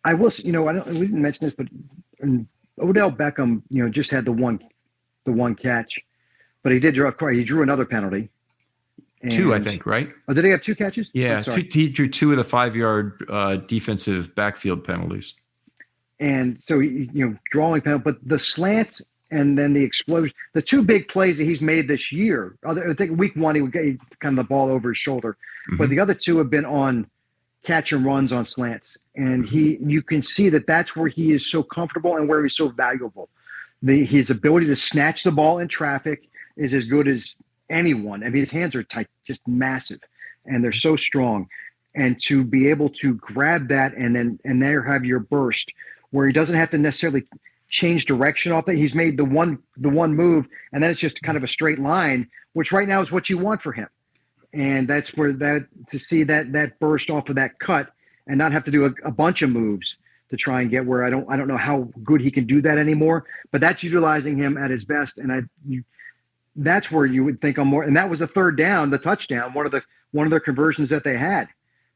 I will, we didn't mention this, but Odell Beckham, just had the one catch, but he drew another penalty. Two, I think, right? Oh, did he have two catches? Yeah, he drew 2 of the 5-yard defensive backfield penalties. And so, drawing penalty, but the slants and then the explosion, the 2 big plays that he's made this year. I think week 1, he would get kind of the ball over his shoulder, but the other 2 have been on catch and runs on slants. And you can see that's where he is so comfortable and where he's so valuable. His ability to snatch the ball in traffic is as good as anyone. I mean, his hands are tight, just massive, and they're so strong. And to be able to grab that and there have your burst where he doesn't have to necessarily change direction off it. He's made the one move, and then it's just kind of a straight line, which right now is what you want for him. And that's where to see that burst off of that cut and not have to do a bunch of moves to try and get where I don't know how good he can do that anymore, but that's utilizing him at his best. And that's where you would think on more. And that was a third down, the touchdown, one of their conversions that they had,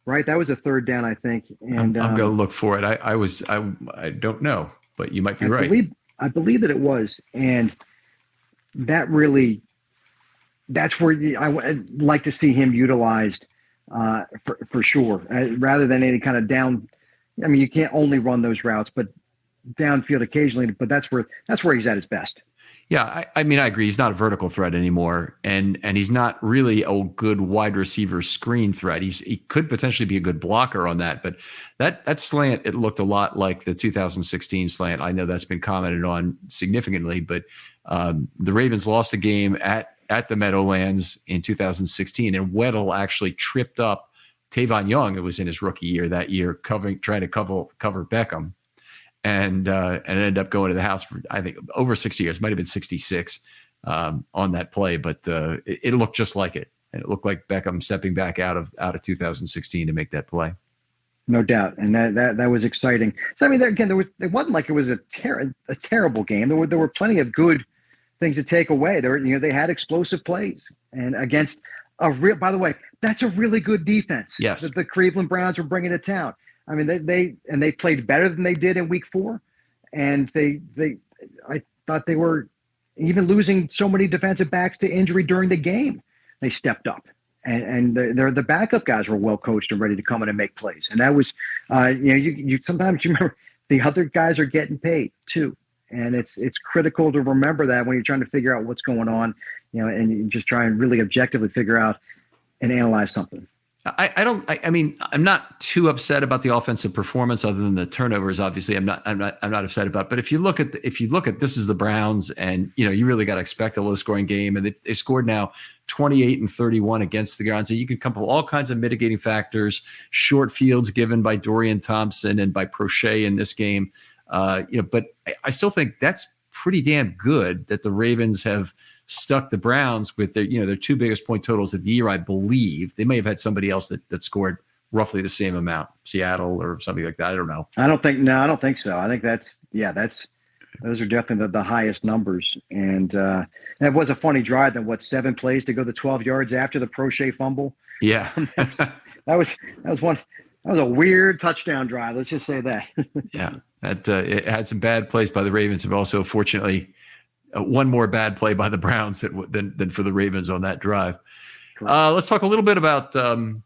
right? That was a third down, I think. And I'm going to look for it. I don't know, but you might be right. I believe that it was. And that's where I'd like to see him utilized for sure, rather than any kind of down. I mean, you can't only run those routes, but downfield occasionally. But that's where he's at his best. Yeah, I mean, I agree. He's not a vertical threat anymore, and he's not really a good wide receiver screen threat. He could potentially be a good blocker on that, but that slant, it looked a lot like the 2016 slant. I know that's been commented on significantly, but the Ravens lost a game at the Meadowlands in 2016, and Weddle actually tripped up Tavon Young. It was in his rookie year that year, trying to cover Beckham. And ended up going to the house for, I think, over 60 years. Might have been 66 on that play, but it looked just like it. And it looked like Beckham stepping back out of 2016 to make that play. No doubt, and that was exciting. So I mean, it wasn't like it was a terrible game. There were plenty of good things to take away. They had explosive plays, and against by the way, that's a really good defense. Yes, that the Cleveland Browns were bringing to town. I mean, they played better than they did in week 4. And I thought they were, even losing so many defensive backs to injury during the game, they stepped up. And the backup guys were well coached and ready to come in and make plays. And that was, you sometimes remember the other guys are getting paid too. And it's critical to remember that when you're trying to figure out what's going on, and you just try and really objectively figure out and analyze something. I mean, I'm not too upset about the offensive performance, other than the turnovers. Obviously, I'm not upset about. But if you look at this is the Browns, and you really got to expect a low scoring game, and they scored now 28 and 31 against the ground. So you can come up with all kinds of mitigating factors. Short fields given by Dorian Thompson and by Prochet in this game, But I still think that's pretty damn good that the Ravens have stuck the Browns with their 2 biggest point totals of the year. I believe they may have had somebody else that scored roughly the same amount, Seattle or something like that. I don't know. I don't think so. I think those are definitely the highest numbers. And that was a funny drive. Then 7 plays to go the 12 yards after the Prochet fumble. Yeah, that was a weird touchdown drive. Let's just say that. Yeah, that it had some bad plays by the Ravens, but also fortunately one more bad play by the Browns than for the Ravens on that drive. Let's talk a little bit about the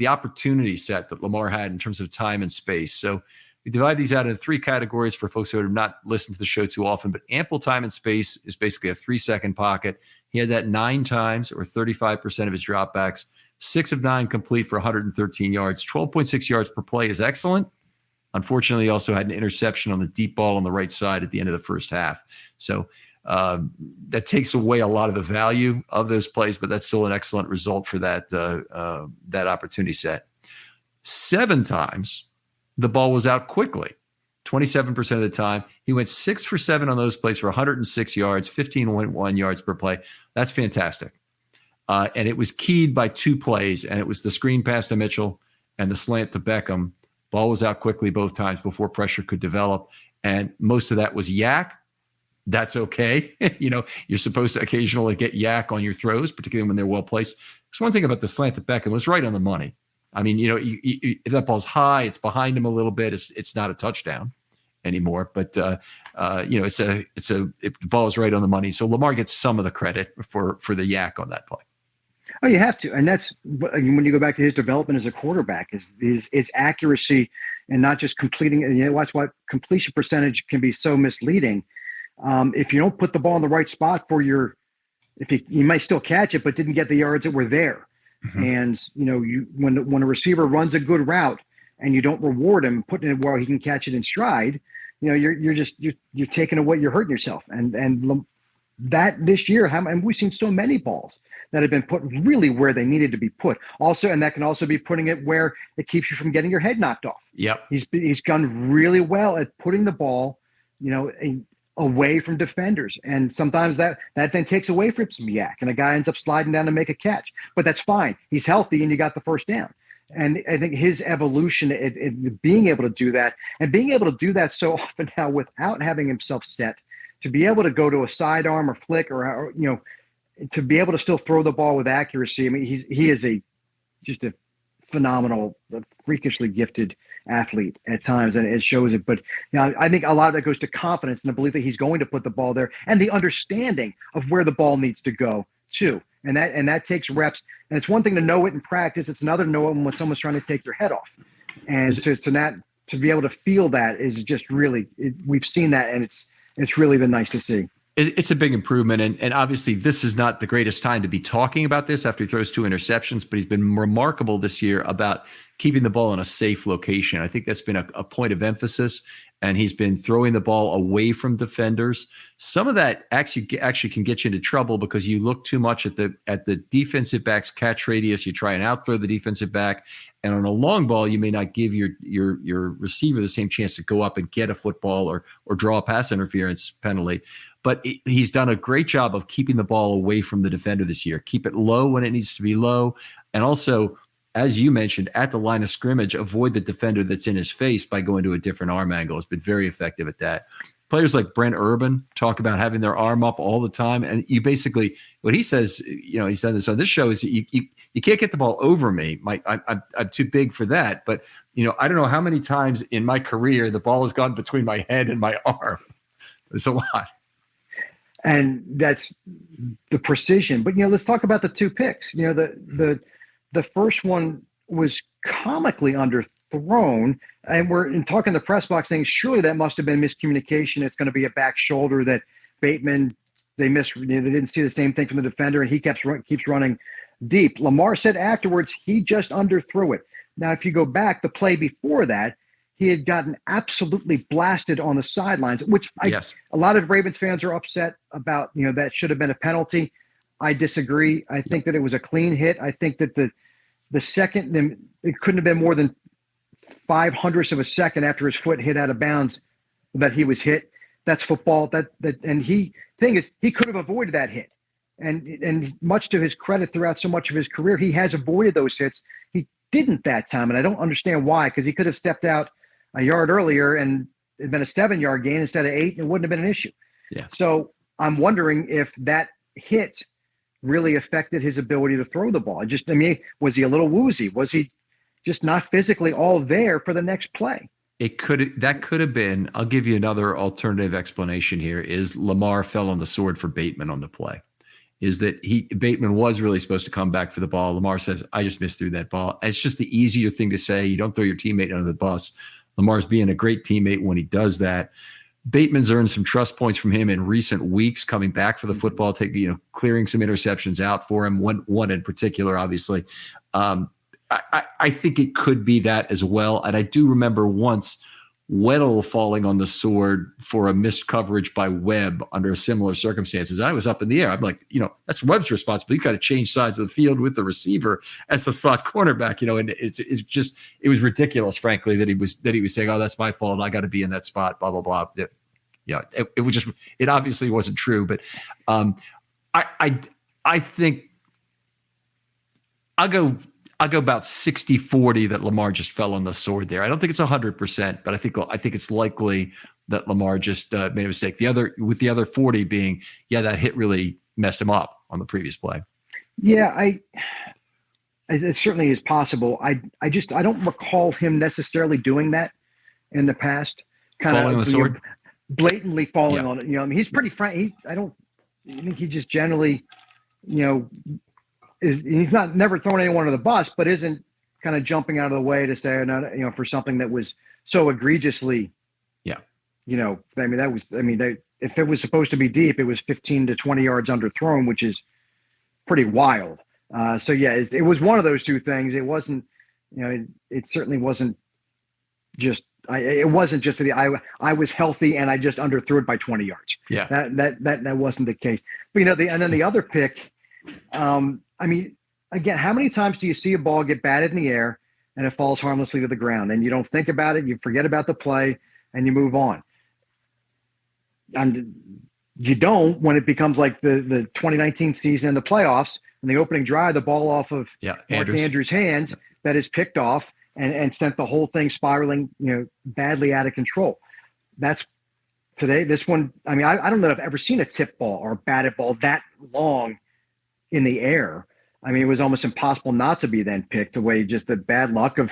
opportunity set that Lamar had in terms of time and space. So we divide these out into 3 categories for folks who have not listened to the show too often, but ample time and space is basically a 3-second pocket. He had that 9 times, or 35% of his dropbacks, 6 of 9 complete for 113 yards, 12.6 yards per play is excellent. Unfortunately, he also had an interception on the deep ball on the right side at the end of the first half. So that takes away a lot of the value of those plays, but that's still an excellent result for that opportunity set. 7 times, the ball was out quickly. 27% of the time. He went 6 for 7 on those plays for 106 yards, 15.1 yards per play. That's fantastic. And it was keyed by 2 plays, and it was the screen pass to Mitchell and the slant to Beckham. Ball was out quickly both times before pressure could develop. And most of that was yak. That's okay. You're supposed to occasionally get yak on your throws, particularly when they're well placed. Because one thing about the slant to Beckham was right on the money. I mean, if that ball's high, it's behind him a little bit. It's not a touchdown anymore, but the ball is right on the money. So Lamar gets some of the credit for the yak on that play. Oh, you have to, and that's when you go back to his development as a quarterback, is accuracy and not just completing. And watch what completion percentage can be so misleading. If you don't put the ball in the right spot you might still catch it, but didn't get the yards that were there. Mm-hmm. And when a receiver runs a good route and you don't reward him, putting it where he can catch it in stride, you're taking away, you're hurting yourself. And that this year, and we've seen so many balls that have been put really where they needed to be put. Also, and that can also be putting it where it keeps you from getting your head knocked off. Yep. He's done really well at putting the ball, away from defenders. And sometimes that then takes away from some yak, and a guy ends up sliding down to make a catch. But that's fine. He's healthy, and you got the first down. And I think his evolution at being able to do that, and being able to do that so often now without having himself set, to be able to go to a sidearm or flick or to be able to still throw the ball with accuracy. I mean, he is just a phenomenal, freakishly gifted athlete at times, and it shows it. But I think a lot of that goes to confidence and the belief that he's going to put the ball there, and the understanding of where the ball needs to go too. And that takes reps. And it's one thing to know it in practice; it's another to know it when someone's trying to take your head off. And to be able to feel that is just really. We've seen that, and it's really been nice to see. It's a big improvement, and obviously this is not the greatest time to be talking about this after he throws 2 interceptions, but he's been remarkable this year about keeping the ball in a safe location. I think that's been a point of emphasis, and he's been throwing the ball away from defenders. Some of that actually can get you into trouble because you look too much at the defensive back's catch radius. You try and outthrow the defensive back, and on a long ball, you may not give your receiver the same chance to go up and get a football or draw a pass interference penalty. But he's done a great job of keeping the ball away from the defender this year. Keep it low when it needs to be low. And also, as you mentioned, at the line of scrimmage, avoid the defender that's in his face by going to a different arm angle. He's been very effective at that. Players like Brent Urban talk about having their arm up all the time. And you basically, what he says, he's done this on this show, is you can't get the ball over me. I'm too big for that. But, I don't know how many times in my career the ball has gone between my head and my arm. It's a lot. And that's the precision. But, let's talk about the 2 picks. The first one was comically underthrown. And we're talking the press box saying, surely that must have been miscommunication. It's going to be a back shoulder that Bateman, they didn't see the same thing from the defender, and he keeps running deep. Lamar said afterwards, he just underthrew it. Now, if you go back, the play before that, he had gotten absolutely blasted on the sidelines, which a lot of Ravens fans are upset about. That should have been a penalty. I disagree. I think that it was a clean hit. I think that the second, it couldn't have been more than 0.05 of a second after his foot hit out of bounds that he was hit. That's football. And he could have avoided that hit. And much to his credit, throughout so much of his career, he has avoided those hits. He didn't that time, and I don't understand why, because he could have stepped out a yard earlier and it'd been a 7-yard gain instead of 8, and it wouldn't have been an issue. Yeah. So I'm wondering if that hit really affected his ability to throw the ball. Was he a little woozy? Was he just not physically all there for the next play? That could have been. I'll give you another alternative explanation here. Is Lamar fell on the sword for Bateman on the play? Is that Bateman was really supposed to come back for the ball. Lamar says, I just missed through that ball. It's just the easier thing to say. You don't throw your teammate under the bus. Lamar's being a great teammate when he does that. Bateman's earned some trust points from him in recent weeks, coming back for the football, clearing some interceptions out for him. One in particular, obviously. I think it could be that as well. And I do remember once Weddle falling on the sword for a missed coverage by Webb under similar circumstances. I was up in the air. I'm like, that's Webb's responsibility. He's got to change sides of the field with the receiver as the slot cornerback, and it was ridiculous, frankly, that he was saying, oh, that's my fault. I got to be in that spot, blah, blah, blah. It obviously wasn't true, but I think I'll go about 60-40 that Lamar just fell on the sword there. I don't think it's 100%, but I think it's likely that Lamar just made a mistake. With the other 40 being, that hit really messed him up on the previous play. Yeah, it certainly is possible. I don't recall him necessarily doing that in the past. Falling on the sword? Blatantly falling on it. I mean, he's pretty frank. I think he just generally, he's never thrown anyone under the bus, but isn't kind of jumping out of the way to say, for something that was so egregiously, if it was supposed to be deep, it was 15 to 20 yards underthrown, which is pretty wild. It was one of those two things. It wasn't, it certainly wasn't just, it wasn't just that I was healthy and I just underthrew it by 20 yards. Yeah. That wasn't the case. But, and then the other pick, again, how many times do you see a ball get batted in the air and it falls harmlessly to the ground and you don't think about it, you forget about the play and you move on? And you don't when it becomes like the 2019 season in the playoffs and the opening drive, the ball off of Mark Andrews' hands that is picked off and sent the whole thing spiraling, badly out of control. That's today. This one, I don't know if I've ever seen a tip ball or a batted ball that long in the air. It was almost impossible not to be then picked away. Just the bad luck of,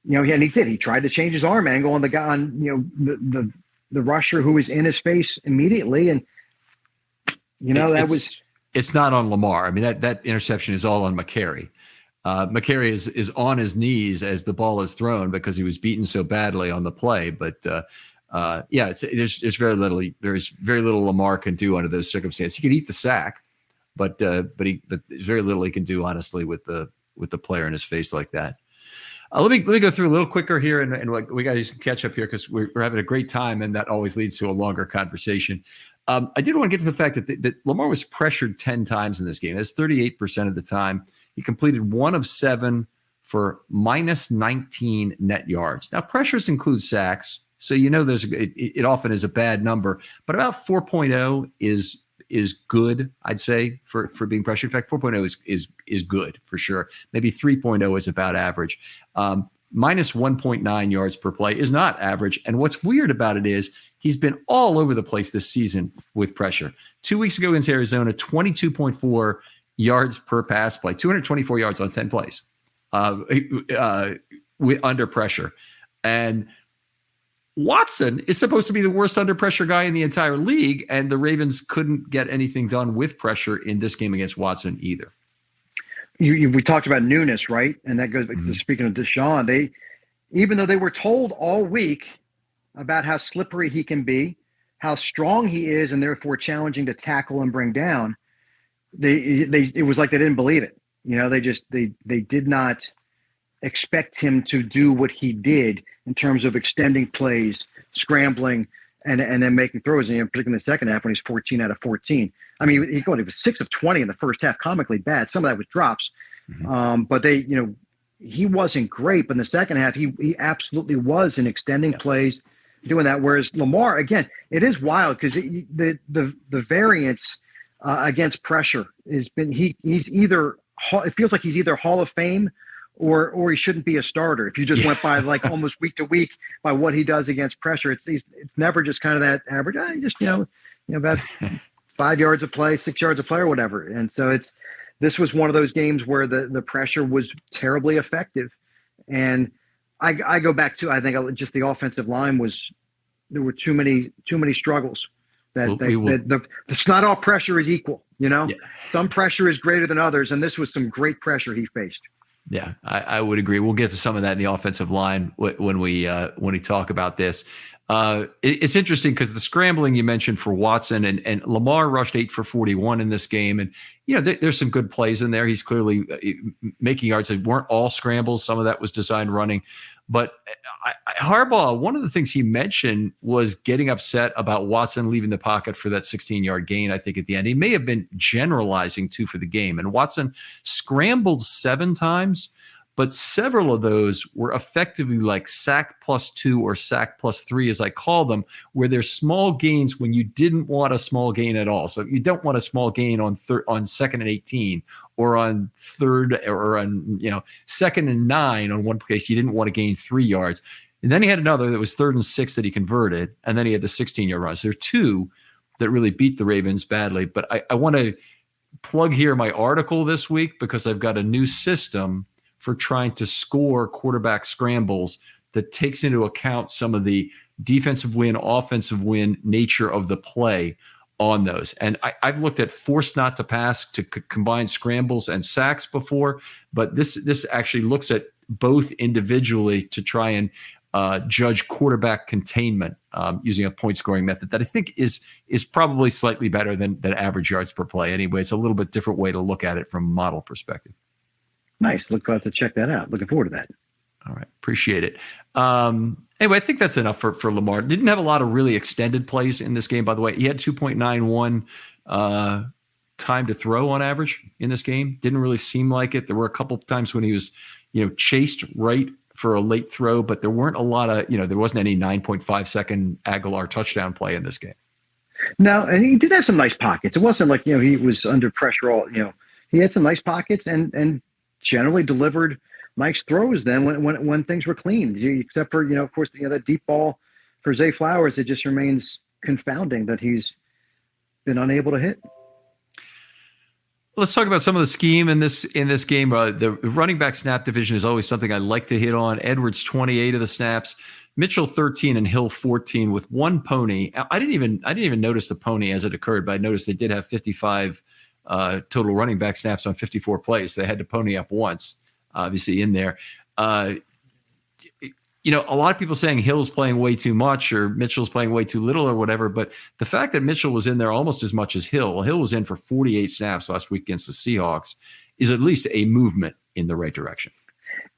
and he did. He tried to change his arm angle on the guy on, the rusher who was in his face immediately. And, it's not on Lamar. That interception is all on McCary. McCary is on his knees as the ball is thrown because he was beaten so badly on the play. But there's very little Lamar can do under those circumstances. He could eat the sack, but there's very little he can do, honestly, with the player in his face like that. Let me go through a little quicker here, and we got to do some catch up here because we're having a great time, and that always leads to a longer conversation. I did want to get to the fact that Lamar was pressured 10 times in this game. That's 38% of the time. He completed 1 of 7 for minus 19 net yards. Now, pressures include sacks, so it often is a bad number, but about 4.0 is good, I'd say, for being pressured. In fact, 4.0 is good for sure. Maybe 3.0 is about average. Minus 1.9 yards per play is not average. And what's weird about it is he's been all over the place this season with pressure. 2 weeks ago against Arizona, 22.4 yards per pass play, 224 yards on 10 plays under pressure. And Watson is supposed to be the worst under pressure guy in the entire league, and the Ravens couldn't get anything done with pressure in this game against Watson either. We talked about newness, right? And that goes back to speaking of Deshaun. Even though they were told all week about how slippery he can be, how strong he is, and therefore challenging to tackle and bring down, it was like they didn't believe it. They did not expect him to do what he did in terms of extending plays, scrambling, and then making throws. And particularly in the second half when he's 14 out of 14. He was 6 of 20 in the first half, comically bad. Some of that was drops, but he wasn't great. But in the second half, he absolutely was in extending plays, doing that. Whereas Lamar, again, it is wild because the variance against pressure has been he's either, it feels like he's either Hall of Fame or he shouldn't be a starter. If you just went by like almost week to week by what he does against pressure, it's never just kind of that average. About 5 yards of play, 6 yards of play, or whatever. And so this was one of those games where the pressure was terribly effective. And I go back to, I think just the offensive line there were too many struggles. It's not all pressure is equal. Some pressure is greater than others, and this was some great pressure he faced. Yeah, I would agree. We'll get to some of that in the offensive line when we talk about this. It's interesting because the scrambling you mentioned for Watson and Lamar rushed 8 for 41 in this game. And, there's some good plays in there. He's clearly making yards that weren't all scrambles. Some of that was designed running. But Harbaugh, one of the things he mentioned was getting upset about Watson leaving the pocket for that 16-yard gain, I think, at the end. He may have been generalizing, too, for the game. And Watson scrambled 7 times, but several of those were effectively like sack +2 or sack +3, as I call them, where there's small gains when you didn't want a small gain at all. So you don't want a small gain on 2nd and 18 or on 3rd or on 2nd and 9 on one place. You didn't want to gain 3 yards. And then he had another that was 3rd and 6 that he converted. And then he had the 16-yard run. So there are 2 that really beat the Ravens badly. But I want to plug here my article this week because I've got a new system for trying to score quarterback scrambles that takes into account some of the defensive win, offensive win nature of the play on those. And I've looked at forced not to pass to combine scrambles and sacks before, but this actually looks at both individually to try and judge quarterback containment using a point scoring method that I think is probably slightly better than average yards per play. Anyway, it's a little bit different way to look at it from a model perspective. Nice. Look forward to check that out. Looking forward to that. All right. Appreciate it. Anyway, I think that's enough for Lamar. Didn't have a lot of really extended plays in this game, by the way. He had 2.91 time to throw on average in this game. Didn't really seem like it. There were a couple of times when he was, chased right for a late throw, but there weren't a lot of, there wasn't any 9.5 second Aguilar touchdown play in this game. No, and he did have some nice pockets. It wasn't like, he was under pressure all, he had some nice pockets and generally delivered nice throws then when things were clean, except for, of course, that deep ball for Zay Flowers. It just remains confounding that he's been unable to hit. Let's talk about some of the scheme in this game. The running back snap division is always something I like to hit on. Edwards 28 of the snaps, Mitchell 13, and Hill 14 with 1 pony. I didn't even notice the pony as it occurred, but I noticed they did have 55 total running back snaps on 54 plays. They had to pony up once, obviously, in there. A lot of people saying Hill's playing way too much or Mitchell's playing way too little or whatever, but the fact that Mitchell was in there almost as much as Hill was in for 48 snaps last week against the Seahawks, is at least a movement in the right direction.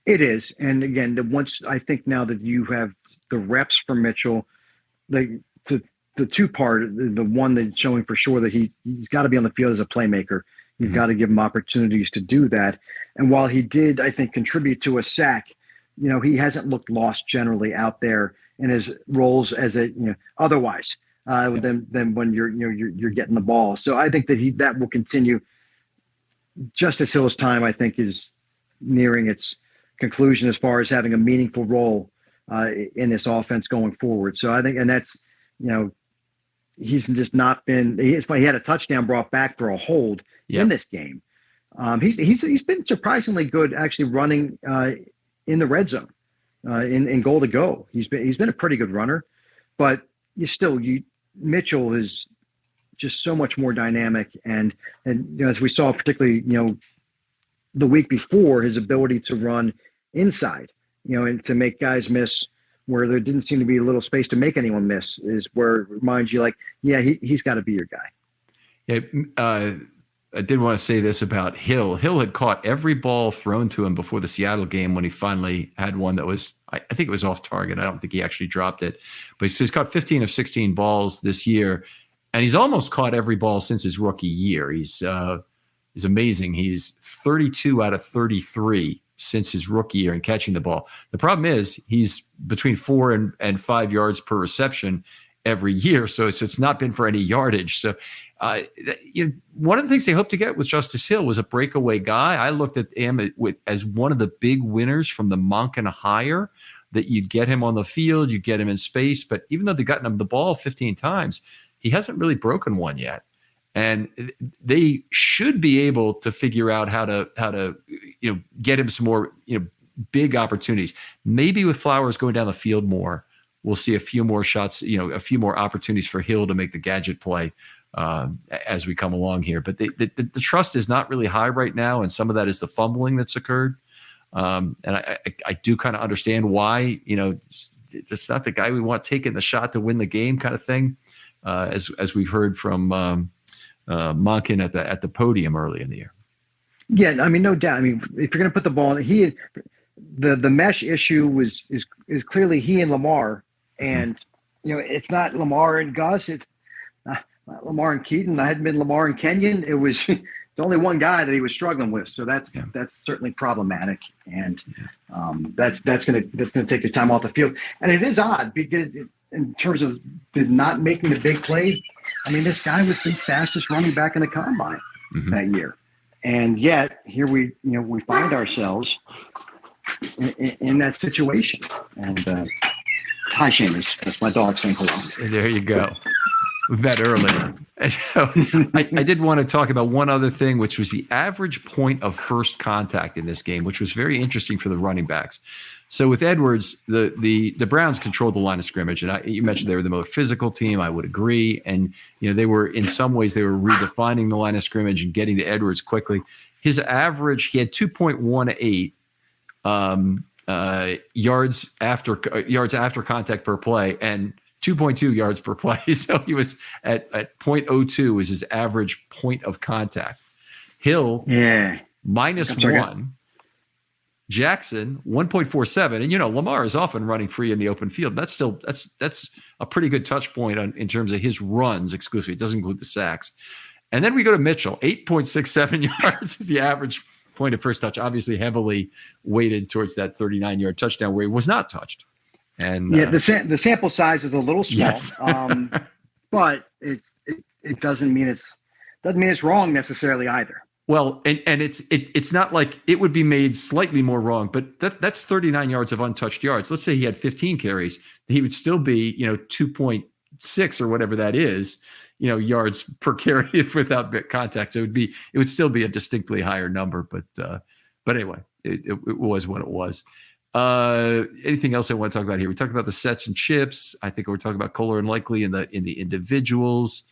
It is. And again, once I think now that you have the reps for Mitchell, the 2 part, the one that's showing for sure that he's got to be on the field as a playmaker. You've got to give him opportunities to do that. And while he did, I think, contribute to a sack, he hasn't looked lost generally out there in his roles as otherwise than when you're getting the ball. So I think that that will continue. Justice Hill's time, I think, is nearing its conclusion as far as having a meaningful role in this offense going forward. So I think, and that's, he's just not been. He had a touchdown brought back for a hold in this game. He's been surprisingly good actually running in the red zone in goal to go. He's been a pretty good runner, but Mitchell is just so much more dynamic and as we saw particularly the week before, his ability to run inside and to make guys miss where there didn't seem to be a little space to make anyone miss is where it reminds you he's got to be your guy. Yeah, I did want to say this about Hill. Hill had caught every ball thrown to him before the Seattle game when he finally had one that was, I think it was off target. I don't think he actually dropped it, but he's caught 15 of 16 balls this year, and he's almost caught every ball since his rookie year. He's amazing. He's 32 out of 33 since his rookie year in catching the ball. The problem is he's between 4 and 5 yards per reception every year. So it's not been for any yardage. So one of the things they hoped to get with Justice Hill was a breakaway guy. I looked at him as one of the big winners from the Monken hire, that you'd get him on the field, you get him in space. But even though they've gotten him the ball 15 times, he hasn't really broken one yet. And they should be able to figure out how to get him some more big opportunities. Maybe with Flowers going down the field more, we'll see a few more shots, a few more opportunities for Hill to make the gadget play as we come along here. But the trust is not really high right now, and some of that is the fumbling that's occurred. And I do kind of understand why. It's not the guy we want taking the shot to win the game kind of thing, as we've heard from Monken at the podium early in the year. Yeah, I mean, no doubt. I mean, if you're going to put the ball, the mesh issue is clearly he and Lamar, and it's not Lamar and Gus. It's not Lamar and Keaton. I hadn't been Lamar and Kenyon. It was it's only one guy that he was struggling with. So that's certainly problematic, and that's gonna take your time off the field. And it is odd because in terms of not making the big plays, I mean, this guy was the fastest running back in the combine that year, and yet here we find ourselves in that situation. And hi, Seamus. That's my dog saying hello. There you go. We've met earlier. So I did want to talk about one other thing, which was the average point of first contact in this game, which was very interesting for the running backs. So with Edwards, the Browns controlled the line of scrimmage, and you mentioned they were the most physical team. I would agree, and they were in some ways they were redefining the line of scrimmage and getting to Edwards quickly. His average, he had 2.18 yards after contact per play, and 2.2 yards per play. So he was at 0.02 was his average point of contact. Hill, -1. Jackson, 1.47. And, Lamar is often running free in the open field. That's a pretty good touch point in terms of his runs exclusively. It doesn't include the sacks. And then we go to Mitchell, 8.67 yards is the average point of first touch, obviously heavily weighted towards that 39-yard touchdown where he was not touched. And the sample size is a little small, yes. but it doesn't mean it's wrong necessarily either. Well, and it's not like it would be made slightly more wrong, but that's 39 yards of untouched yards. Let's say he had 15 carries, he would still be 2.6 or whatever that is, yards per carry without contact. So it would still be a distinctly higher number, but anyway, it was what it was. Anything else I want to talk about here? We talked about the sets and chips. I think we're talking about Kohler and Likely in the individuals.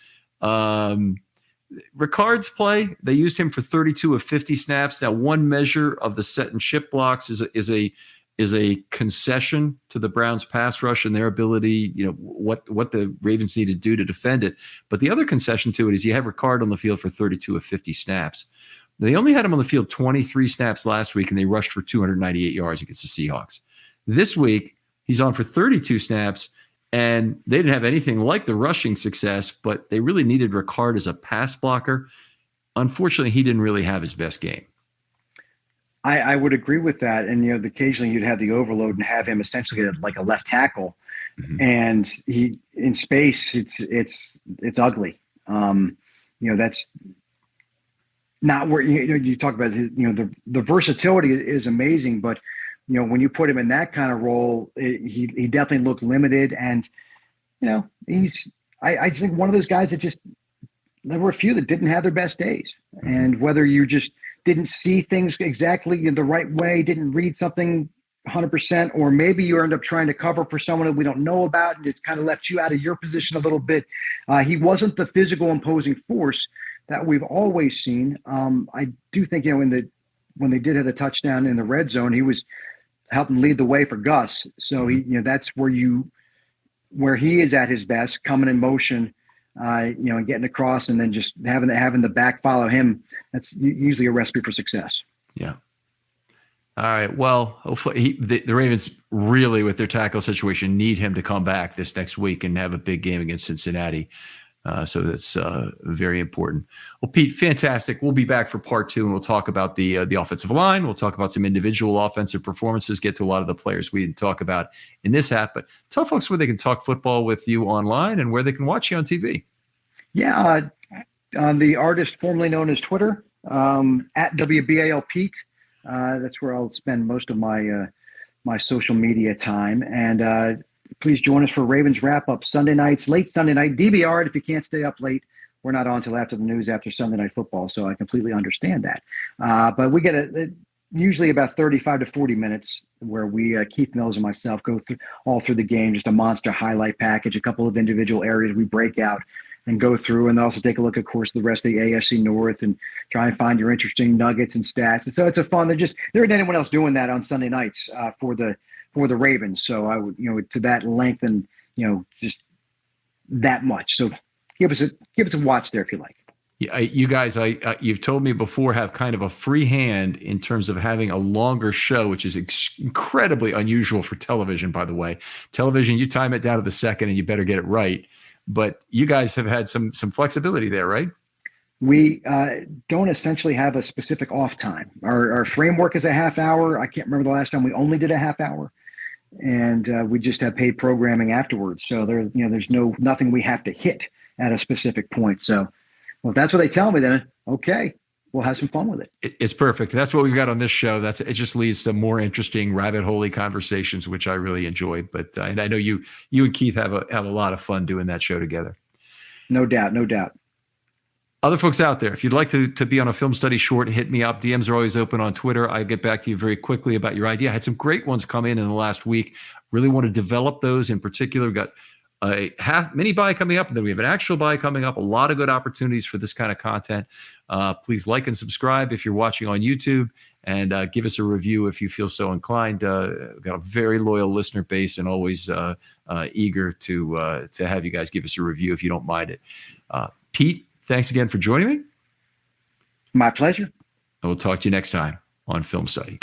Ricard's play, they used him for 32 of 50 snaps. Now, one measure of the set and chip blocks is a concession to the Browns pass rush and their ability, what the Ravens need to do to defend it. But the other concession to it is you have Ricard on the field for 32 of 50 snaps. They only had him on the field 23 snaps last week, and they rushed for 298 yards against the Seahawks. This week, he's on for 32 snaps, and they didn't have anything like the rushing success, but they really needed Ricard as a pass blocker. Unfortunately, he didn't really have his best game. I would agree with that. And, occasionally you'd have the overload and have him essentially like a left tackle. And he in space, it's ugly. That's not where you talk about his, the versatility is amazing, but when you put him in that kind of role, he definitely looked limited. And I think one of those guys that there were a few that didn't have their best days, and whether you just didn't see things exactly in the right way, didn't read something 100%, or maybe you end up trying to cover for someone that we don't know about, and it's kind of left you out of your position a little bit. He wasn't the physical imposing force that we've always seen. I do think, when they did have the touchdown in the red zone, he was helping lead the way for Gus. So that's where he is at his best, coming in motion, and getting across, and then just having the back follow him. That's usually a recipe for success. Yeah. All right. Well, hopefully the Ravens really, with their tackle situation, need him to come back this next week and have a big game against Cincinnati. So that's very important. Well, Pete, fantastic. We'll be back for part 2, and we'll talk about the offensive line. We'll talk about some individual offensive performances, get to a lot of the players we didn't talk about in this half. But tell folks where they can talk football with you online and where they can watch you on TV. Yeah, on the artist formerly known as Twitter, at WBAL Pete. That's where I'll spend most of my social media time. And please join us for Ravens Wrap-Up Sunday nights, late Sunday night. DVR it if you can't stay up late. We're not on until after the news, after Sunday Night Football, so I completely understand that. But we get usually about 35 to 40 minutes where we, Keith Mills and myself, go all through the game, just a monster highlight package, a couple of individual areas we break out and go through, and also take a look, of course, at the rest of the AFC North and try and find your interesting nuggets and stats. And so it's a fun. There isn't anyone else doing that on Sunday nights for the Ravens. So I would, to that length and, just that much. So give us a watch there if you like. You guys, you've told me before, have kind of a free hand in terms of having a longer show, which is incredibly unusual for television, by the way. Television, you time it down to the second and you better get it right. But you guys have had some flexibility there, right? We don't essentially have a specific off time. Our framework is a half hour. I can't remember the last time we only did a half hour, and we just have paid programming afterwards. So there's nothing we have to hit at a specific point. So, well, if that's what they tell me, then okay, we'll have some fun with it. It's perfect. That's what we've got on this show. It just leads to more interesting rabbit hole conversations, which I really enjoy. But and I know you and Keith have a lot of fun doing that show together. No doubt, no doubt. Other folks out there, if you'd like to be on a film study short, hit me up. DMs are always open on Twitter. I get back to you very quickly about your idea. I had some great ones come in the last week. Really want to develop those in particular. We've got a mini buy coming up, and then we have an actual buy coming up. A lot of good opportunities for this kind of content. Please like and subscribe if you're watching on YouTube, and give us a review if you feel so inclined. We've got a very loyal listener base, and always eager to have you guys give us a review if you don't mind it. Pete, thanks again for joining me. My pleasure. And we'll talk to you next time on Film Study.